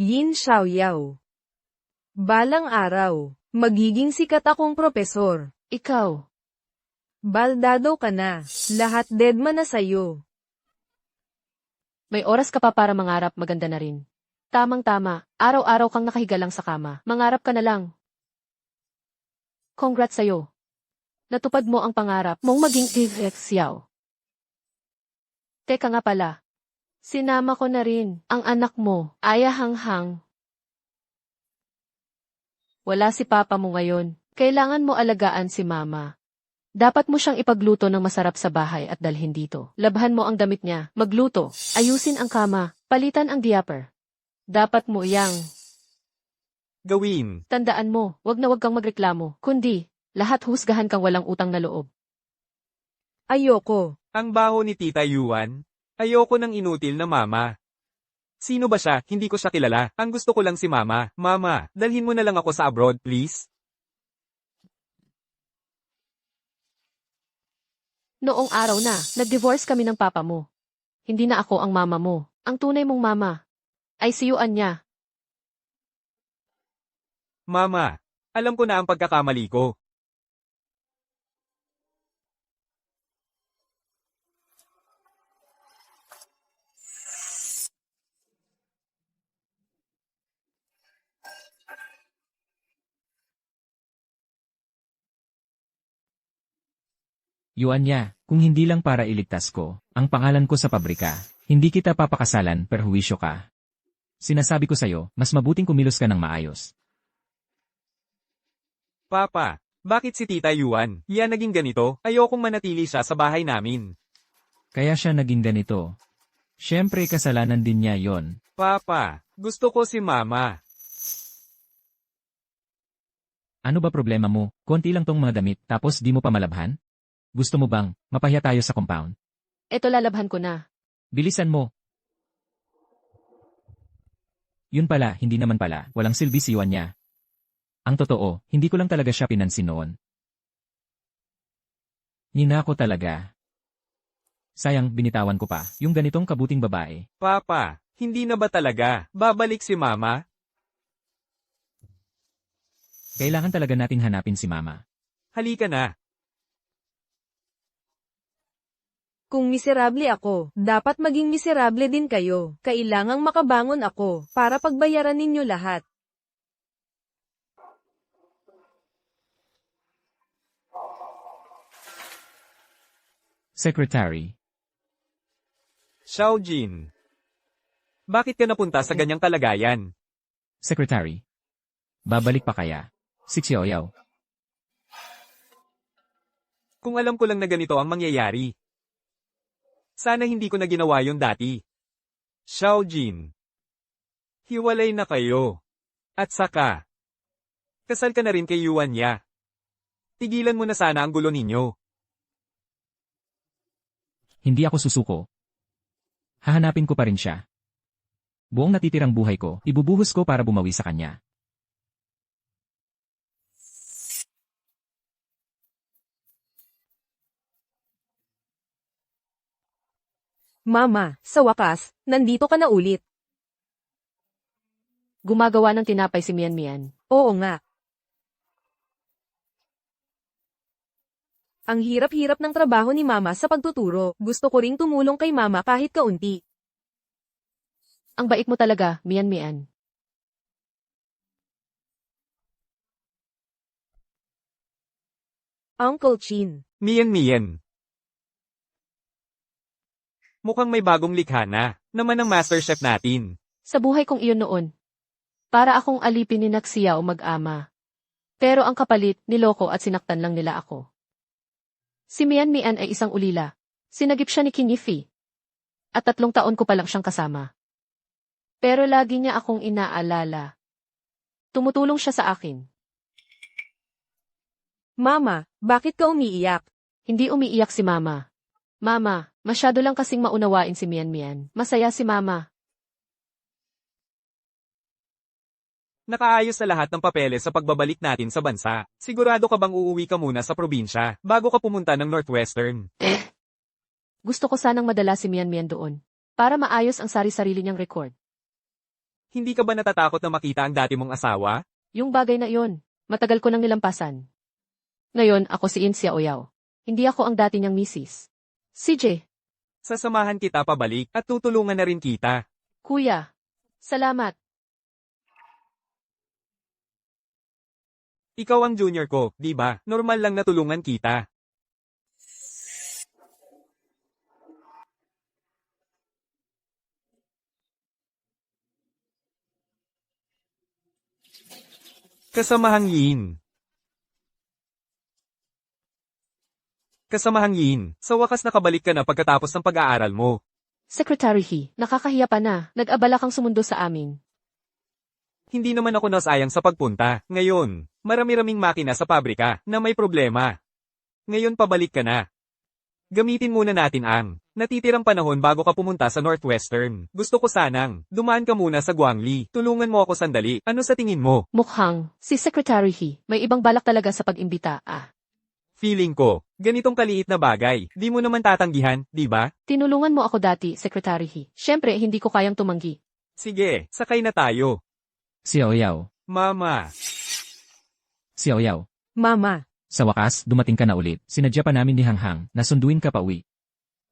Yin Xiaoyao. Balang araw, magiging sikat akong propesor. Ikaw, Baldado ka na. Lahat deadma na sa'yo. may oras ka pa para mangarap, maganda na rin. Tamang-tama, araw-araw kang nakahiga lang sa kama, mangarap ka na lang. Congrats sa'yo. Natupad mo ang pangarap mong maging Xiao. Teka nga pala. Sinama ko na rin ang anak mo, Aya Hanghang. Wala si papa mo ngayon. Kailangan mo alagaan si mama. Dapat mo siyang ipagluto ng masarap sa bahay at dalhin dito. Labhan mo ang damit niya, magluto, ayusin ang kama, palitan ang diaper. Dapat mo iyang Gawin. tandaan mo, wag na wag kang magreklamo, kundi lahat husgahan kang walang utang na loob. Ayoko. Ang baho ni Tita Yuan. Ayoko ng inutil na mama. Sino ba siya? Hindi ko siya kilala. Ang gusto ko lang si mama. Mama, dalhin mo na lang ako sa abroad, please. Noong araw na, nag-divorce kami ng papa mo. Hindi na ako ang mama mo. Ang tunay mong mama ay si Yuan niya. Mama, alam ko na ang pagkakamali ko. Yuan niya, kung hindi lang para iligtas ko, ang pangalan ko sa pabrika, hindi kita papakasalan perhuwisyo ka. Sinasabi ko sa'yo, mas mabuting kumilos ka ng maayos. Papa, bakit si Tita Yuan? Yan naging ganito? Ayokong manatili siya sa bahay namin. Kaya siya naging ganito. Siyempre kasalanan din niya yon. Papa, gusto ko si mama. Ano ba problema mo? Konti lang tong mga damit tapos di mo pa malabhan? Gusto mo bang mapahiya tayo sa compound? Eto lalabhan ko na. Bilisan mo. Yun pala, hindi naman pala, walang silbi si Yuan niya. Ang totoo, hindi ko lang talaga siya pinansin noon. Ninako talaga. Sayang, binitawan ko pa, yung ganitong kabuting babae. Papa, hindi na ba talaga? Babalik si mama? Kailangan talaga nating hanapin si mama. Halika na. Kung miserable ako, dapat maging miserable din kayo. Kailangang makabangon ako, para pagbayaran ninyo lahat. Secretary. Xiaojin. Bakit ka napunta sa ganyang kalagayan? Secretary. Babalik pa kaya? Si Xiaoyao. Kung alam ko lang na ganito ang mangyayari. Sana hindi ko na ginawa yon dati. Xiaojin. Hiwalay na kayo. At saka, kasal ka na rin kay Yuan Ya. Tigilan mo na sana ang gulo ninyo. Hindi ako susuko. Hahanapin ko pa rin siya. Buong natitirang buhay ko, ibubuhos ko para bumawi sa kanya. Mama, sa wakas, nandito ka na ulit. Gumagawa ng tinapay si Mian Mian. Oo nga. Ang hirap-hirap ng trabaho ni Mama sa pagtuturo. Gusto ko ring tumulong kay Mama kahit kaunti. Ang bait mo talaga, Mian Mian. Uncle Chin. Mian. Mukhang may bagong likha na, naman ang MasterChef natin. Sa buhay kong iyon noon. Para akong alipin ni Naxiao mag-ama. Pero ang kapalit, niloko at sinaktan lang nila ako. Si Mian Mian ay isang ulila. Sinagip siya ni King Yifi. At 3 taon ko pa lang siyang kasama. Pero lagi niya akong inaalala. Tumutulong siya sa akin. Mama, bakit ka umiiyak? Hindi umiiyak si Mama. Mama, masyado lang kasing maunawain si Mian Mian. Masaya si Mama. Nakaayos sa lahat ng papeles sa pagbabalik natin sa bansa. Sigurado ka bang uuwi ka muna sa probinsya, bago ka pumunta ng Northwestern? Gusto ko sanang madala si Mian Mian doon. Para maayos ang sari-sarili niyang record. Hindi ka ba natatakot na makita ang dati mong asawa? Yung bagay na yon, matagal ko nang nilampasan. Ngayon, ako si In Xiaoyao. Hindi ako ang dati niyang misis. CJ, Sasamahan kita pabalik at tutulungan na rin kita. Kuya. Salamat. Ikaw ang junior ko, di ba? Normal lang na tulungan kita. Kasamahang Yin. Kasamahang Yin, sa wakas nakabalik ka na pagkatapos ng pag-aaral mo. Secretary He, nakakahiya pa na. Nag-abala kang sumundo sa amin. Hindi naman ako nasayang sa pagpunta. Ngayon, marami-raming makina sa pabrika na may problema. Ngayon pabalik ka na. Gamitin muna natin ang natitirang panahon bago ka pumunta sa Northwestern. Gusto ko sanang dumaan ka muna sa Guangli. Tulungan mo ako sandali. Ano sa tingin mo? Mukhang, si Secretary He, may ibang balak talaga sa pag-imbita, Feeling ko, ganitong kaliit na bagay, di mo naman tatanggihan, di ba? Tinulungan mo ako dati, Secretary He. Siyempre, hindi ko kayang tumanggi. Sige, sakay na tayo. Xiaoyao. Mama. Xiaoyao. Mama. Sa wakas, dumating ka na ulit. Sinadya pa namin ni Hanghang na sunduin ka pa uwi.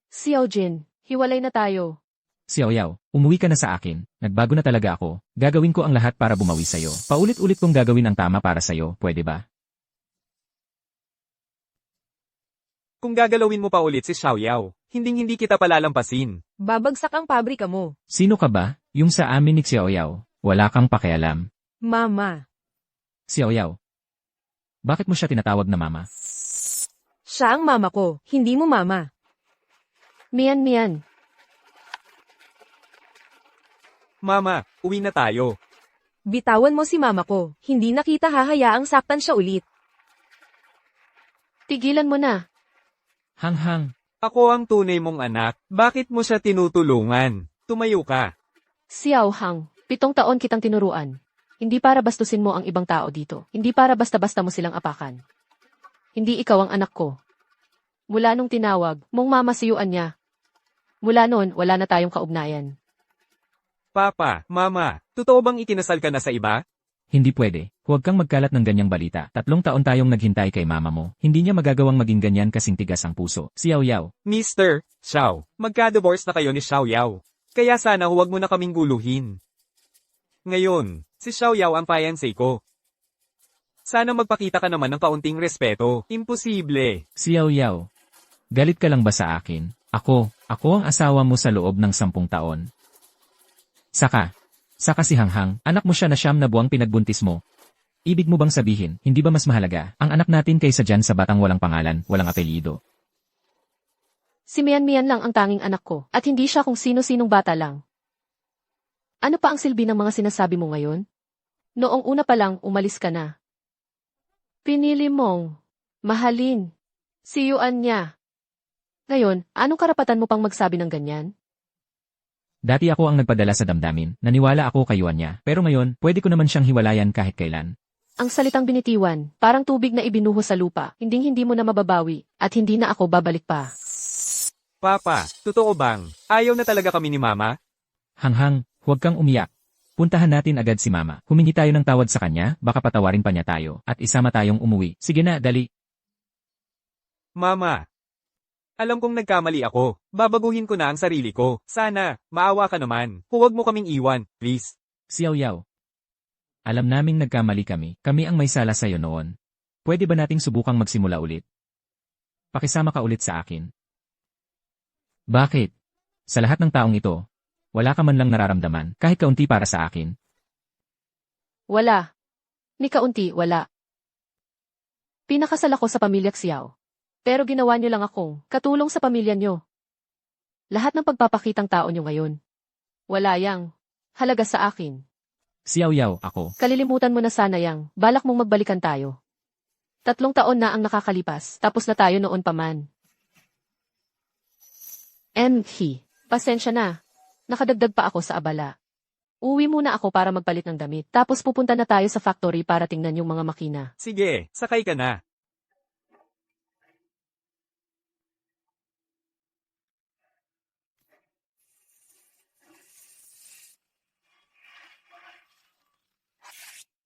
Xiao Jin, hiwalay na tayo. Xiaoyao, umuwi ka na sa akin. Nagbago na talaga ako. Gagawin ko ang lahat para bumawi sa'yo. Paulit-ulit kong gagawin ang tama para sa'yo, pwede ba? Kung gagalawin mo pa ulit si Xiaoyao, hinding-hindi kita palalampasin. Babagsak ang pabrika mo. Sino ka ba? Yung sa amin ni Xiaoyao. Wala kang pakialam. Mama. Xiaoyao. Bakit mo siya tinatawag na mama? Siya ang mama ko, hindi mo mama. Mian Mian. Mama, uwi na tayo. Bitawan mo si mama ko, hindi na kita hahayaang saktan siya ulit. Tigilan mo na. Hanghang. Ako ang tunay mong anak, bakit mo siya tinutulungan? Tumayo ka. Xiao Hang, 7 taon kitang tinuruan. Hindi para bastusin mo ang ibang tao dito. Hindi para basta-basta mo silang apakan. Hindi ikaw ang anak ko. Mula nung tinawag, mong mamasiyuan niya. Mula noon, wala na tayong kaugnayan. Papa, Mama, totoo bang ikinasal ka na sa iba? Hindi pwede. Huwag kang magkalat ng ganyang balita. 3 taon tayong naghintay kay mama mo. Hindi niya magagawang maging ganyan kasing tigas ang puso. Si Yao Yao. Mr. Xiao, magka-divorce na kayo ni Xiao Yao. Kaya sana huwag mo na kaming guluhin. Ngayon, si Xiao Yao ang fiancé ko. Sana magpakita ka naman ng kaunting respeto. Imposible. Si Yao Yao. Galit ka lang ba sa akin? Ako ang asawa mo sa loob ng 10 taon. Saka si Hanghang, anak mo siya na 9 na buwang pinagbuntis mo. Ibig mo bang sabihin, hindi ba mas mahalaga ang anak natin kaysa dyan sa batang walang pangalan, walang apelyido? Si Mian Mian lang ang tanging anak ko, at hindi siya kung sino-sinong bata lang. Ano pa ang silbi ng mga sinasabi mo ngayon? Noong una pa lang, umalis ka na. Pinili mong mahalin si Yuan niya. Ngayon, anong karapatan mo pang magsabi ng ganyan? Dati ako ang nagpadala sa damdamin, naniwala ako kay Yuan niya, pero ngayon, pwede ko naman siyang hiwalayan kahit kailan. Ang salitang binitiwan, parang tubig na ibinuho sa lupa, hindi mo na mababawi, at hindi na ako babalik pa. Papa, totoo bang? Ayaw na talaga kami ni Mama? Hanghang, huwag kang umiyak. Puntahan natin agad si Mama. Humingi tayo ng tawad sa kanya, baka patawarin pa niya tayo, at isama tayong umuwi. Sige na, dali. Mama. Alam kong nagkamali ako. Babaguhin ko na ang sarili ko. Sana, maawa ka naman. Huwag mo kaming iwan, please. Si Yao Yao. Alam naming nagkamali kami. Kami ang may sala sa'yo noon. Pwede ba nating subukang magsimula ulit? Pakisama ka ulit sa akin. Bakit? Sa lahat ng taong ito, wala ka man lang nararamdaman, kahit kaunti para sa akin. Wala. Ni kaunti, wala. Pinakasal ako sa pamilya Xiao. Pero ginawa niyo lang akong katulong sa pamilya niyo. Lahat ng pagpapakitang tao niyo ngayon. Wala yang halaga sa akin. Si Yao Yao, ako. Kalilimutan mo na sana yang balak mong magbalikan tayo. 3 taon na ang nakakalipas, tapos na tayo noon pa man. Pasensya na. Nakadagdag pa ako sa abala. Uwi muna ako para magpalit ng damit, tapos pupunta na tayo sa factory para tingnan yung mga makina. Sige, sakay ka na.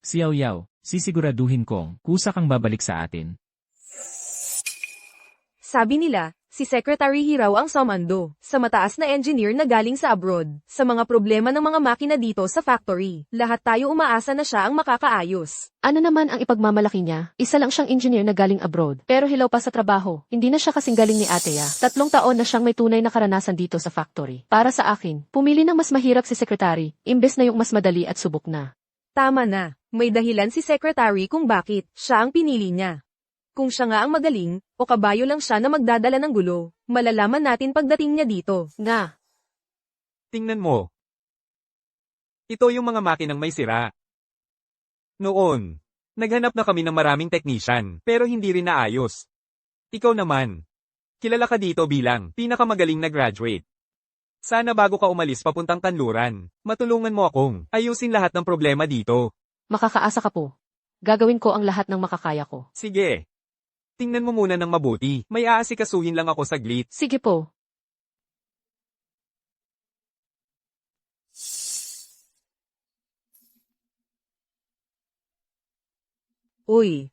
Si Yao Yao, sisiguraduhin kong kusa kang babalik sa atin. Sabi nila, si Secretary Hirao ang sumando, sa mataas na engineer na galing sa abroad, sa mga problema ng mga makina dito sa factory. Lahat tayo umaasa na siya ang makakaayos. Ano naman ang ipagmamalaki niya? Isa lang siyang engineer na galing abroad, pero hilaw pa sa trabaho. Hindi na siya kasing galing ni Ateya. 3 taon na siyang may tunay na karanasan dito sa factory. Para sa akin, pumili ng mas mahirap si Secretary, imbes na yung mas madali at subok na. Tama na, may dahilan si Secretary kung bakit siya ang pinili niya. Kung siya nga ang magaling, o kabayo lang siya na magdadala ng gulo, malalaman natin pagdating niya dito. Nga, Tingnan mo. Ito yung mga makinang may sira. Noon, naghanap na kami ng maraming technician, pero hindi rin naayos. Ikaw naman. Kilala ka dito bilang pinakamagaling na graduate. Sana bago ka umalis papuntang kanluran, matulungan mo akong ayusin lahat ng problema dito. makakaasa ka po. Gagawin ko ang lahat ng makakaya ko. Sige. Tingnan mo muna ng mabuti, may aasikasuhin lang ako saglit. Sige po. Uy!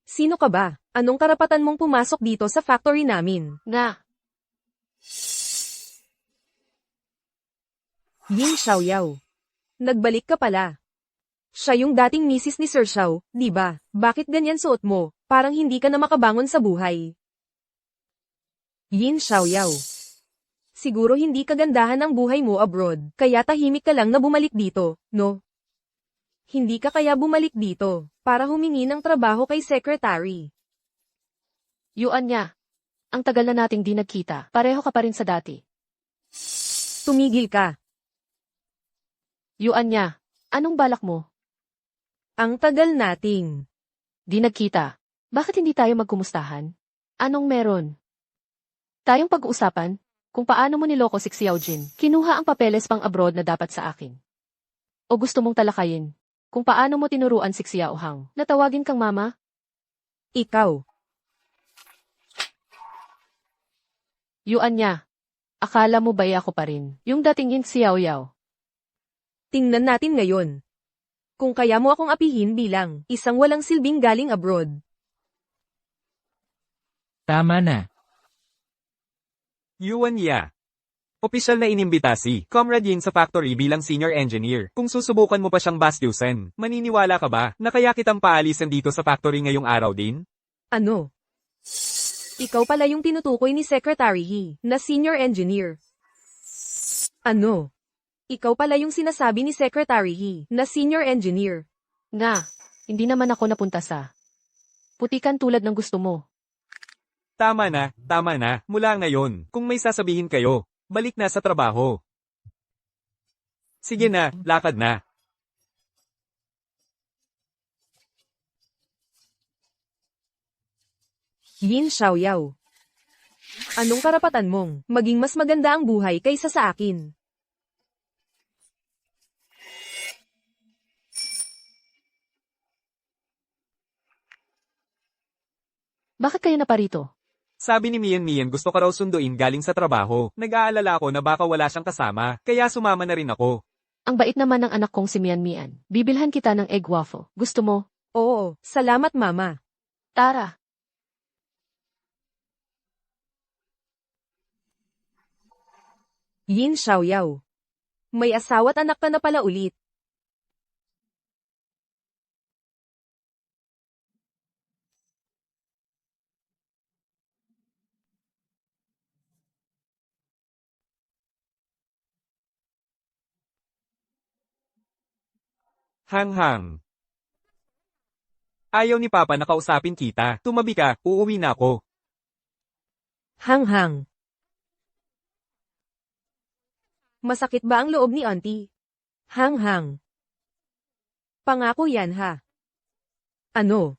Sino ka ba? Anong karapatan mong pumasok dito sa factory namin? Nga, Yin Xiaoyao. Nagbalik ka pala. Siya yung dating misis ni Sir Xiao, di ba? Bakit ganyan suot mo? Parang hindi ka na makabangon sa buhay. Yin Xiaoyao. Siguro hindi kagandahan ang buhay mo abroad, kaya tahimik ka lang na bumalik dito, no? Hindi ka kaya bumalik dito, para humingi ng trabaho kay Secretary. Yuan niya. Ang tagal na nating di nagkita, pareho ka pa rin sa dati. Tumigil ka. Yuan niya. Anong balak mo? Ang tagal nating. Di nagkita. Bakit hindi tayo magkumustahan? Anong meron? Tayong pag-uusapan kung paano mo niloko si Xiaojin. Kinuha ang papeles pang abroad na dapat sa akin. O gusto mong talakayin kung paano mo tinuruan si Xiaohang na tawagin kang mama? Ikaw. Yuan niya. Akala mo ba ako pa rin? Yung dating Yin Xiaoyao. Tingnan natin ngayon. Kung kaya mo akong apihin bilang isang walang silbing galing abroad. Tama na. Yuan Ya. Opisyal na inimbita si Comrade Yin sa factory bilang senior engineer. Kung susubukan mo pa siyang bastyusin, maniniwala ka ba na kaya kitang paalisin dito sa factory ngayong araw din? Ano? Ikaw pala yung tinutukoy ni Secretary He, na senior engineer. Ano? Ikaw pala yung sinasabi ni Secretary He, na senior engineer. Nga, hindi naman ako napunta sa putikan tulad ng gusto mo. Tama na, tama na. Mula ngayon, kung may sasabihin kayo, balik na sa trabaho. Sige na, lakad na. Yin Xiaoyao. Anong karapatan mong maging mas maganda ang buhay kaysa sa akin? Bakit kayo naparito? Sabi ni Mian gusto ka raw sunduin galing sa trabaho. Nag-aalala ako na baka wala siyang kasama, kaya sumama na rin ako. Ang bait naman ng anak kong si Mian. Bibilhan kita ng egg waffle. Gusto mo? Oo, salamat mama. Tara. Yin Xiaoyao. May asawa't anak ka na pala ulit. Hang-hang. Ayaw ni Papa na kausapin kita. Tumabi ka, uuwi na ako. Hang-hang. Masakit ba ang loob ni Auntie? Hang-hang. Pangako yan ha. Ano?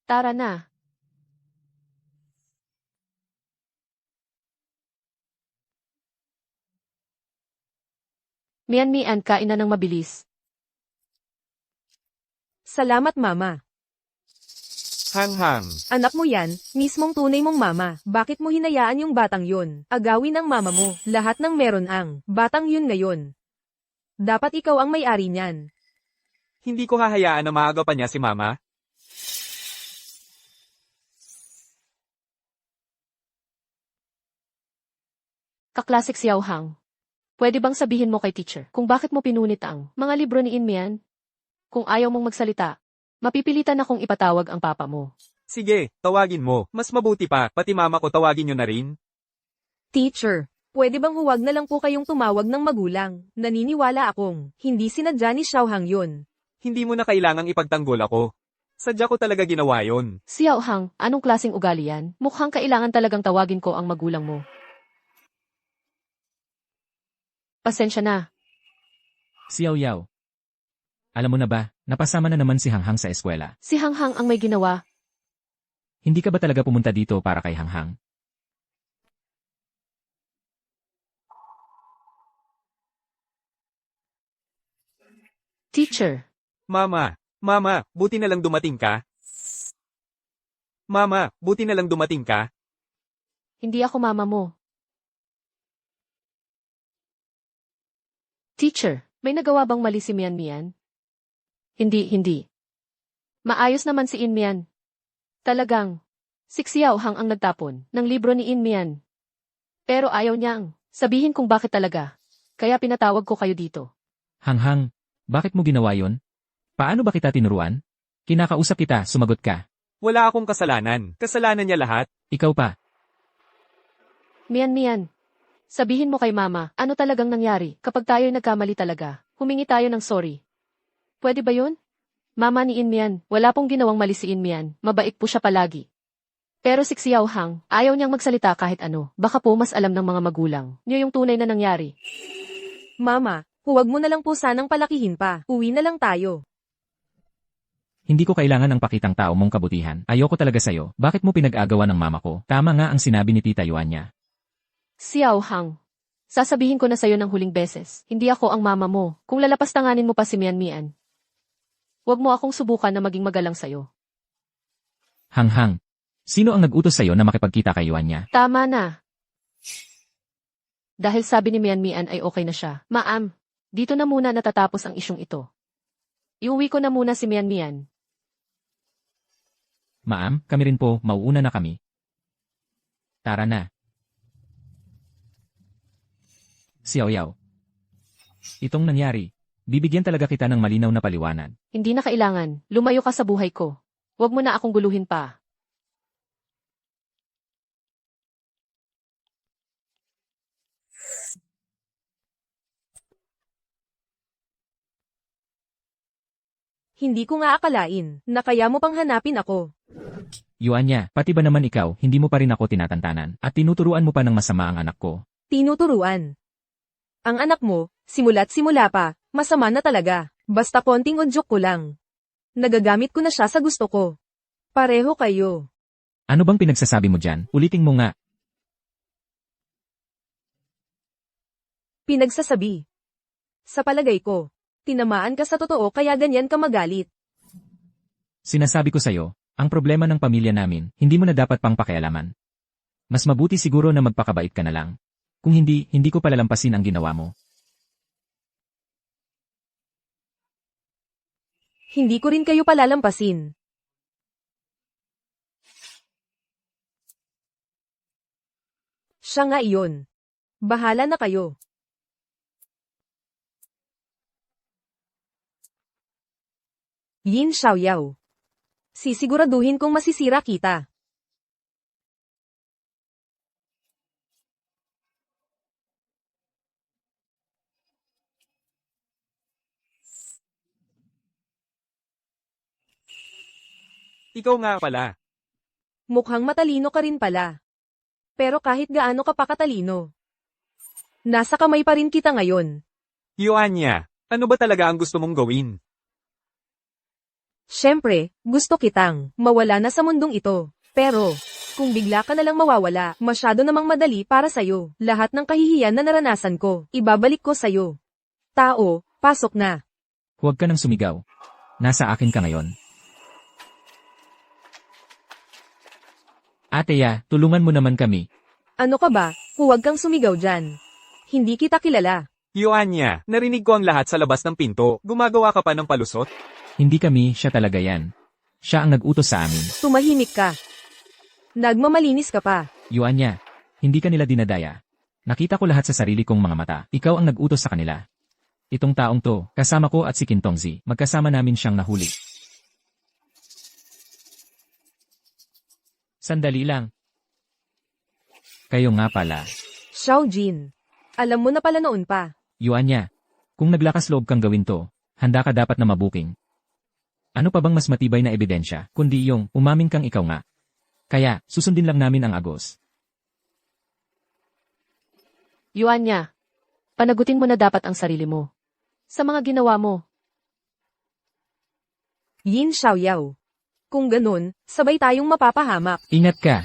Tara na. Mian, kain na ng mabilis. Salamat mama. Hang-hang. Anak mo yan, mismong tunay mong mama. Bakit mo hinayaan yung batang yun? Agawin ng mama mo, lahat ng meron ang batang yun ngayon. Dapat ikaw ang may-ari niyan. Hindi ko hahayaan na maagapan niya si Mama. Kaklasik si Yao Hang. Pwede bang sabihin mo kay teacher kung bakit mo pinunit ang mga libro ni Inmian? Kung ayaw mong magsalita, mapipilitan akong ipatawag ang papa mo. Sige, tawagin mo. Mas mabuti pa, pati mama ko tawagin niyo na rin. Teacher, pwede bang huwag na lang po kayong tumawag ng magulang? Naniniwala akong hindi sinadya ni Xiaohang yun. Hindi mo na kailangang ipagtanggol ako. Sadya ko talaga ginawa yon. Si Yao Hang, anong klaseng ugali yan? Mukhang kailangan talagang tawagin ko ang magulang mo. Pasensya na. Si Yao Yao. Alam mo na ba, napasama na naman si Hanghang sa eskwela. Si Hang Hang ang may ginawa. Hindi ka ba talaga pumunta dito para kay Hanghang? Teacher, Mama, buti na lang dumating ka. Mama, buti na lang dumating ka. hindi ako mama mo. Teacher, may nagawa bang mali si Mian? Hindi. Maayos naman si Inmian. Talagang, si Xiao Hang ang nagtapon ng libro ni Inmian. Pero ayaw niyang sabihin kung bakit talaga. Kaya pinatawag ko kayo dito. Hanghang, bakit mo ginawa yon? Paano ba kita tinuruan? Kinakausap kita, sumagot ka. Wala akong kasalanan. Kasalanan niya lahat. Ikaw pa. Mian, sabihin mo kay mama, ano talagang nangyari kapag tayo'y nagkamali talaga. Humingi tayo ng sorry. Pwede ba yun? Mama ni Inmian, wala pong ginawang mali si Inmian, mabait po siya palagi. Pero si Xiao Hang, ayaw niyang magsalita kahit ano, baka po mas alam ng mga magulang niyo yung tunay na nangyari. Mama, huwag mo na lang po sanang palakihin pa. Uwi na lang tayo. Hindi ko kailangan ng pakitang tao mong kabutihan. Ayoko talaga sa'yo. Bakit mo pinag-agawa ng mama ko? Tama nga ang sinabi ni Tita Yuan niya. Xiao Hang, sasabihin ko na sa'yo ng huling beses, hindi ako ang mama mo. Kung lalapastanganin mo pa si Mian, huwag mo akong subukan na maging magalang sa'yo. Hanghang, sino ang nag-utos sa'yo na makipagkita kay Yuan niya? Tama na. Dahil sabi ni Mian ay okay na siya. Ma'am, dito na muna natatapos ang isyong ito. Iuwi ko na muna si Mian Mian. Ma'am, kami rin po, mauuna na kami. Tara na. Xiao Yao. Itong nangyari, bibigyan talaga kita ng malinaw na paliwanag. Hindi na kailangan, lumayo ka sa buhay ko. Huwag mo na akong guluhin pa. Hindi ko nga akalain na kaya mo pang hanapin ako. Yuan niya, pati ba naman ikaw, hindi mo pa rin ako tinatantanan, at tinuturuan mo pa ng masama ang anak ko. Tinuturuan. Ang anak mo, simula't simula pa, masama na talaga. Basta konting udyok ko lang. Nagagamit ko na siya sa gusto ko. Pareho kayo. Ano bang pinagsasabi mo dyan? Ulitin mo nga. Pinagsasabi. Sa palagay ko, tinamaan ka sa totoo kaya ganyan ka magalit. Sinasabi ko sa'yo, ang problema ng pamilya namin, hindi mo na dapat pang pakialaman. Mas mabuti siguro na magpakabait ka na lang. Kung hindi, hindi ko palalampasin ang ginawa mo. Hindi ko rin kayo palalampasin. Siya nga iyon. Bahala na kayo. Yin Xiaoyao. Sisiguraduhin kong masisira kita. Ikaw nga pala. Mukhang matalino ka rin pala. Pero kahit gaano ka pa katalino, nasa kamay pa rin kita ngayon. Yuan niya, ano ba talaga ang gusto mong gawin? Siyempre, gusto kitang mawala na sa mundong ito. Pero, kung bigla ka nalang mawawala, masyado namang madali para sa'yo. Lahat ng kahihiyan na naranasan ko, ibabalik ko sa'yo. Tao, pasok na. Huwag ka nang sumigaw. Nasa akin ka ngayon. Ateya, tulungan mo naman kami. Ano ka ba? Huwag kang sumigaw dyan. Hindi kita kilala. Yuan niya, narinig ko ang lahat sa labas ng pinto. Gumagawa ka pa ng palusot? Hindi kami, siya talaga yan. Siya ang nag-utos sa amin. Tumahimik ka. Nagmamalinis ka pa. Yuan niya, hindi ka nila dinadaya. Nakita ko lahat sa sarili kong mga mata. Ikaw ang nag-utos sa kanila. Itong taong to, kasama ko at si Kintongzi, magkasama namin siyang nahuli. Sandali lang. Kayo nga pala. Xiao Jin. Alam mo na pala noon pa. Yuan niya, kung naglakas loob kang gawin to, handa ka dapat na mabuking. Ano pa bang mas matibay na ebidensya, kundi yung umamin kang ikaw nga. Kaya, susundin lang namin ang agos. Yuan niya, panagutin mo na dapat ang sarili mo. Sa mga ginawa mo. Yin Xiaoyao. Kung ganun, sabay tayong mapapahamak. Ingat ka.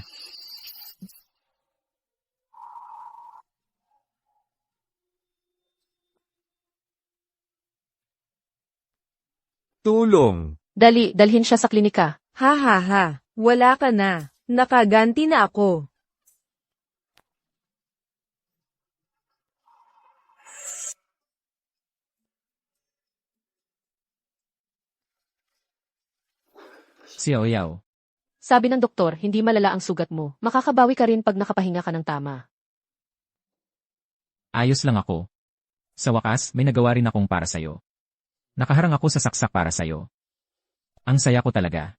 Tulong. Dali, dalhin siya sa klinika. Ha ha ha. Wala ka na. Nakaganti na ako. Xiao Yao. Sabi ng doktor, hindi malala ang sugat mo. Makakabawi ka rin pag nakapahinga ka ng tama. Ayos lang ako. Sa wakas, may nagawa rin akong para sa'yo. Nakaharang ako sa saksak para sa'yo. Ang saya ko talaga.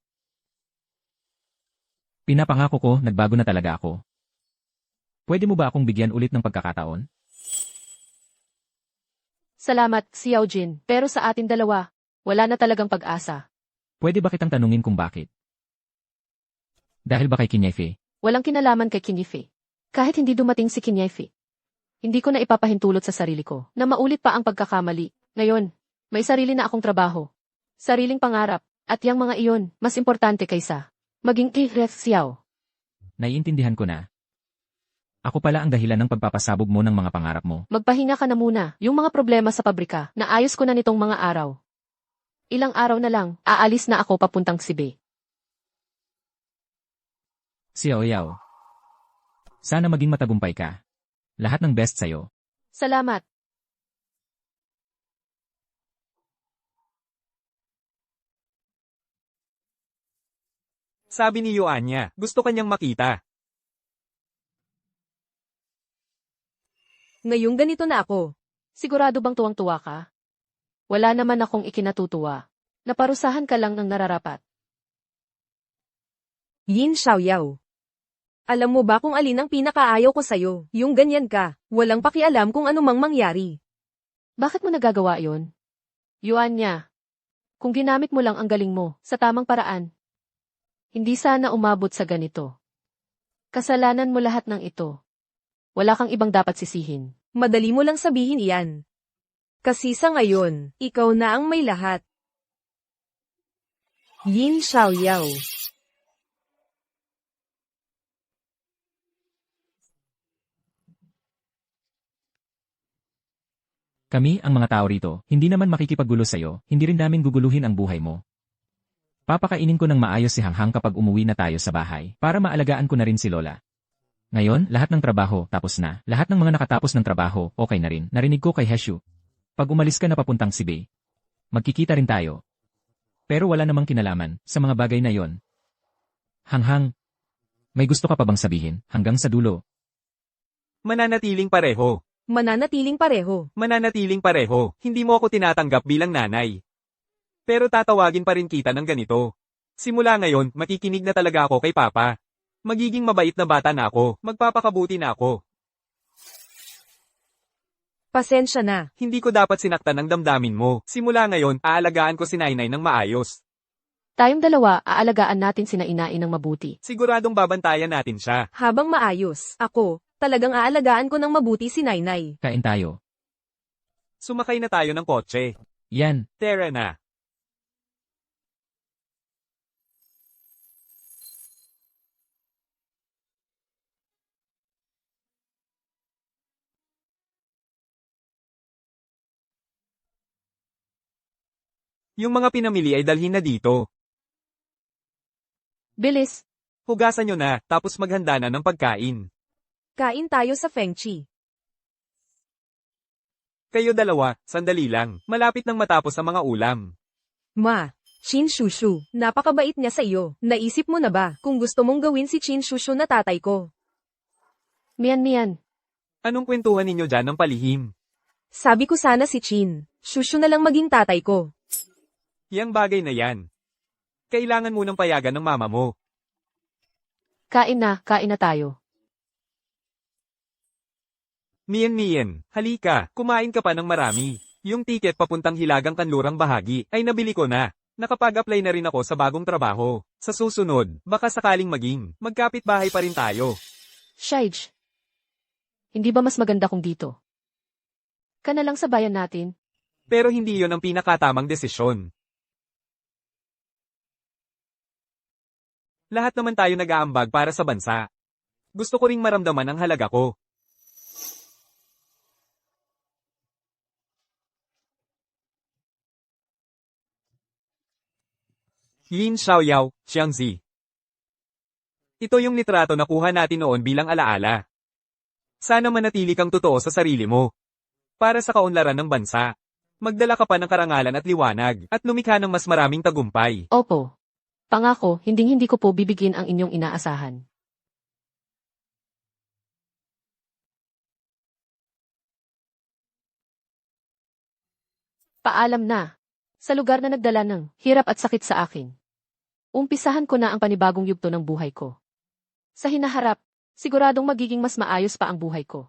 Pinapangako ko, nagbago na talaga ako. Pwede mo ba akong bigyan ulit ng pagkakataon? Salamat, Xiao Jin. Pero sa atin dalawa, wala na talagang pag-asa. Pwede ba kitang tanungin kung bakit? Dahil ba kay Kinyefe? Walang kinalaman kay Kinyefe. Kahit hindi dumating si Kinyefe. Hindi ko na ipapahintulot sa sarili ko na maulit pa ang pagkakamali. Ngayon, may sarili na akong trabaho. Sariling pangarap. At yang mga iyon, mas importante kaysa maging Ref Xiao. Naiintindihan ko na. Ako pala ang dahilan ng pagpapasabog mo ng mga pangarap mo. Magpahinga ka na muna. Yung mga problema sa pabrika, naayos ko na nitong mga araw. Ilang araw na lang, aalis na ako papuntang Sibe. Xiao Yao. Sana maging matagumpay ka. Lahat ng best sa'yo. Salamat. Sabi ni Yuanya, gusto kanyang makita. Ngayong ganito na ako. Sigurado bang tuwang-tuwa ka? Wala naman akong ikinatutuwa. Naparusahan ka lang ng nararapat. Yin Xiaoyao. Alam mo ba kung alin ang pinakaayaw ko sa'yo? Yung ganyan ka, walang pakialam kung anumang mangyari. Bakit mo nagagawa yon? Yuanya, kung ginamit mo lang ang galing mo sa tamang paraan, hindi sana umabot sa ganito. Kasalanan mo lahat ng ito. Wala kang ibang dapat sisihin. Madali mo lang sabihin iyan. Kasi sa ngayon, ikaw na ang may lahat. Yin Xiaoyao. Kami, ang mga tao rito, hindi naman makikipaggulo sa'yo, hindi rin namin guguluhin ang buhay mo. Papakainin ko ng maayos si Hanghang kapag umuwi na tayo sa bahay, para maalagaan ko na rin si Lola. Ngayon, lahat ng trabaho, tapos na. Lahat ng mga nakatapos ng trabaho, okay na rin. Narinig ko kay Heshu. Pag umalis ka na papuntang Sibei, magkikita rin tayo. Pero wala namang kinalaman sa mga bagay na yon. Hanghang, may gusto ka pa bang sabihin, hanggang sa dulo? Mananatiling pareho. Mananatiling pareho. Mananatiling pareho. Hindi mo ako tinatanggap bilang nanay. Pero tatawagin pa rin kita ng ganito. Simula ngayon, makikinig na talaga ako kay Papa. Magiging mabait na bata na ako. Magpapakabuti na ako. Pasensya na. Hindi ko dapat sinaktan ng damdamin mo. Simula ngayon, aalagaan ko si Nainay ng maayos. Tayong dalawa, aalagaan natin sina Inain ng mabuti. Siguradong babantayan natin siya. Habang maayos, ako, talagang aalagaan ko ng mabuti si Nainay. Kain tayo. Sumakay na tayo ng kotse. Yan, Tara na. Yung mga pinamili ay dalhin na dito. Bilis, Hugasan nyo na, tapos maghanda na ng pagkain. Kain tayo sa Fengchi. Kayo dalawa, sandali lang. Malapit nang matapos ang mga ulam. Ma, Chin Shushu, napakabait niya sa iyo. Naisip mo na ba kung gusto mong gawin si Chin Shushu na tatay ko? miyan. Anong kwentuhan ninyo dyan ng palihim? Sabi ko sana si Chin Shushu na lang maging tatay ko. Yang bagay na yan. Kailangan munang payagan ng mama mo. Kain na tayo. Mian, halika, kumain ka pa ng marami. Yung ticket papuntang Hilagang Kanlurang bahagi ay nabili ko na. Nakapag-apply na rin ako sa bagong trabaho. Sa susunod, baka sakaling maging magkapit-bahay pa rin tayo. Shaij, hindi ba mas maganda kung dito? Ka na lang sa bayan natin. Pero hindi yon ang pinakatamang desisyon. Lahat naman tayo nag-aambag para sa bansa. Gusto ko ring maramdaman ang halaga ko. Yin Xiaoyao, Xiangzi. Ito yung litrato na kuha natin noon bilang alaala. Sana manatili kang totoo sa sarili mo. Para sa kaunlaran ng bansa. Magdala ka pa ng karangalan at liwanag, at lumikha ng mas maraming tagumpay. Opo. Pangako, hindi ko po bibigyan ang inyong inaasahan. Paalam na. Sa lugar na nagdala ng hirap at sakit sa akin. Umpisahan ko na ang panibagong yugto ng buhay ko. Sa hinaharap, siguradong magiging mas maayos pa ang buhay ko.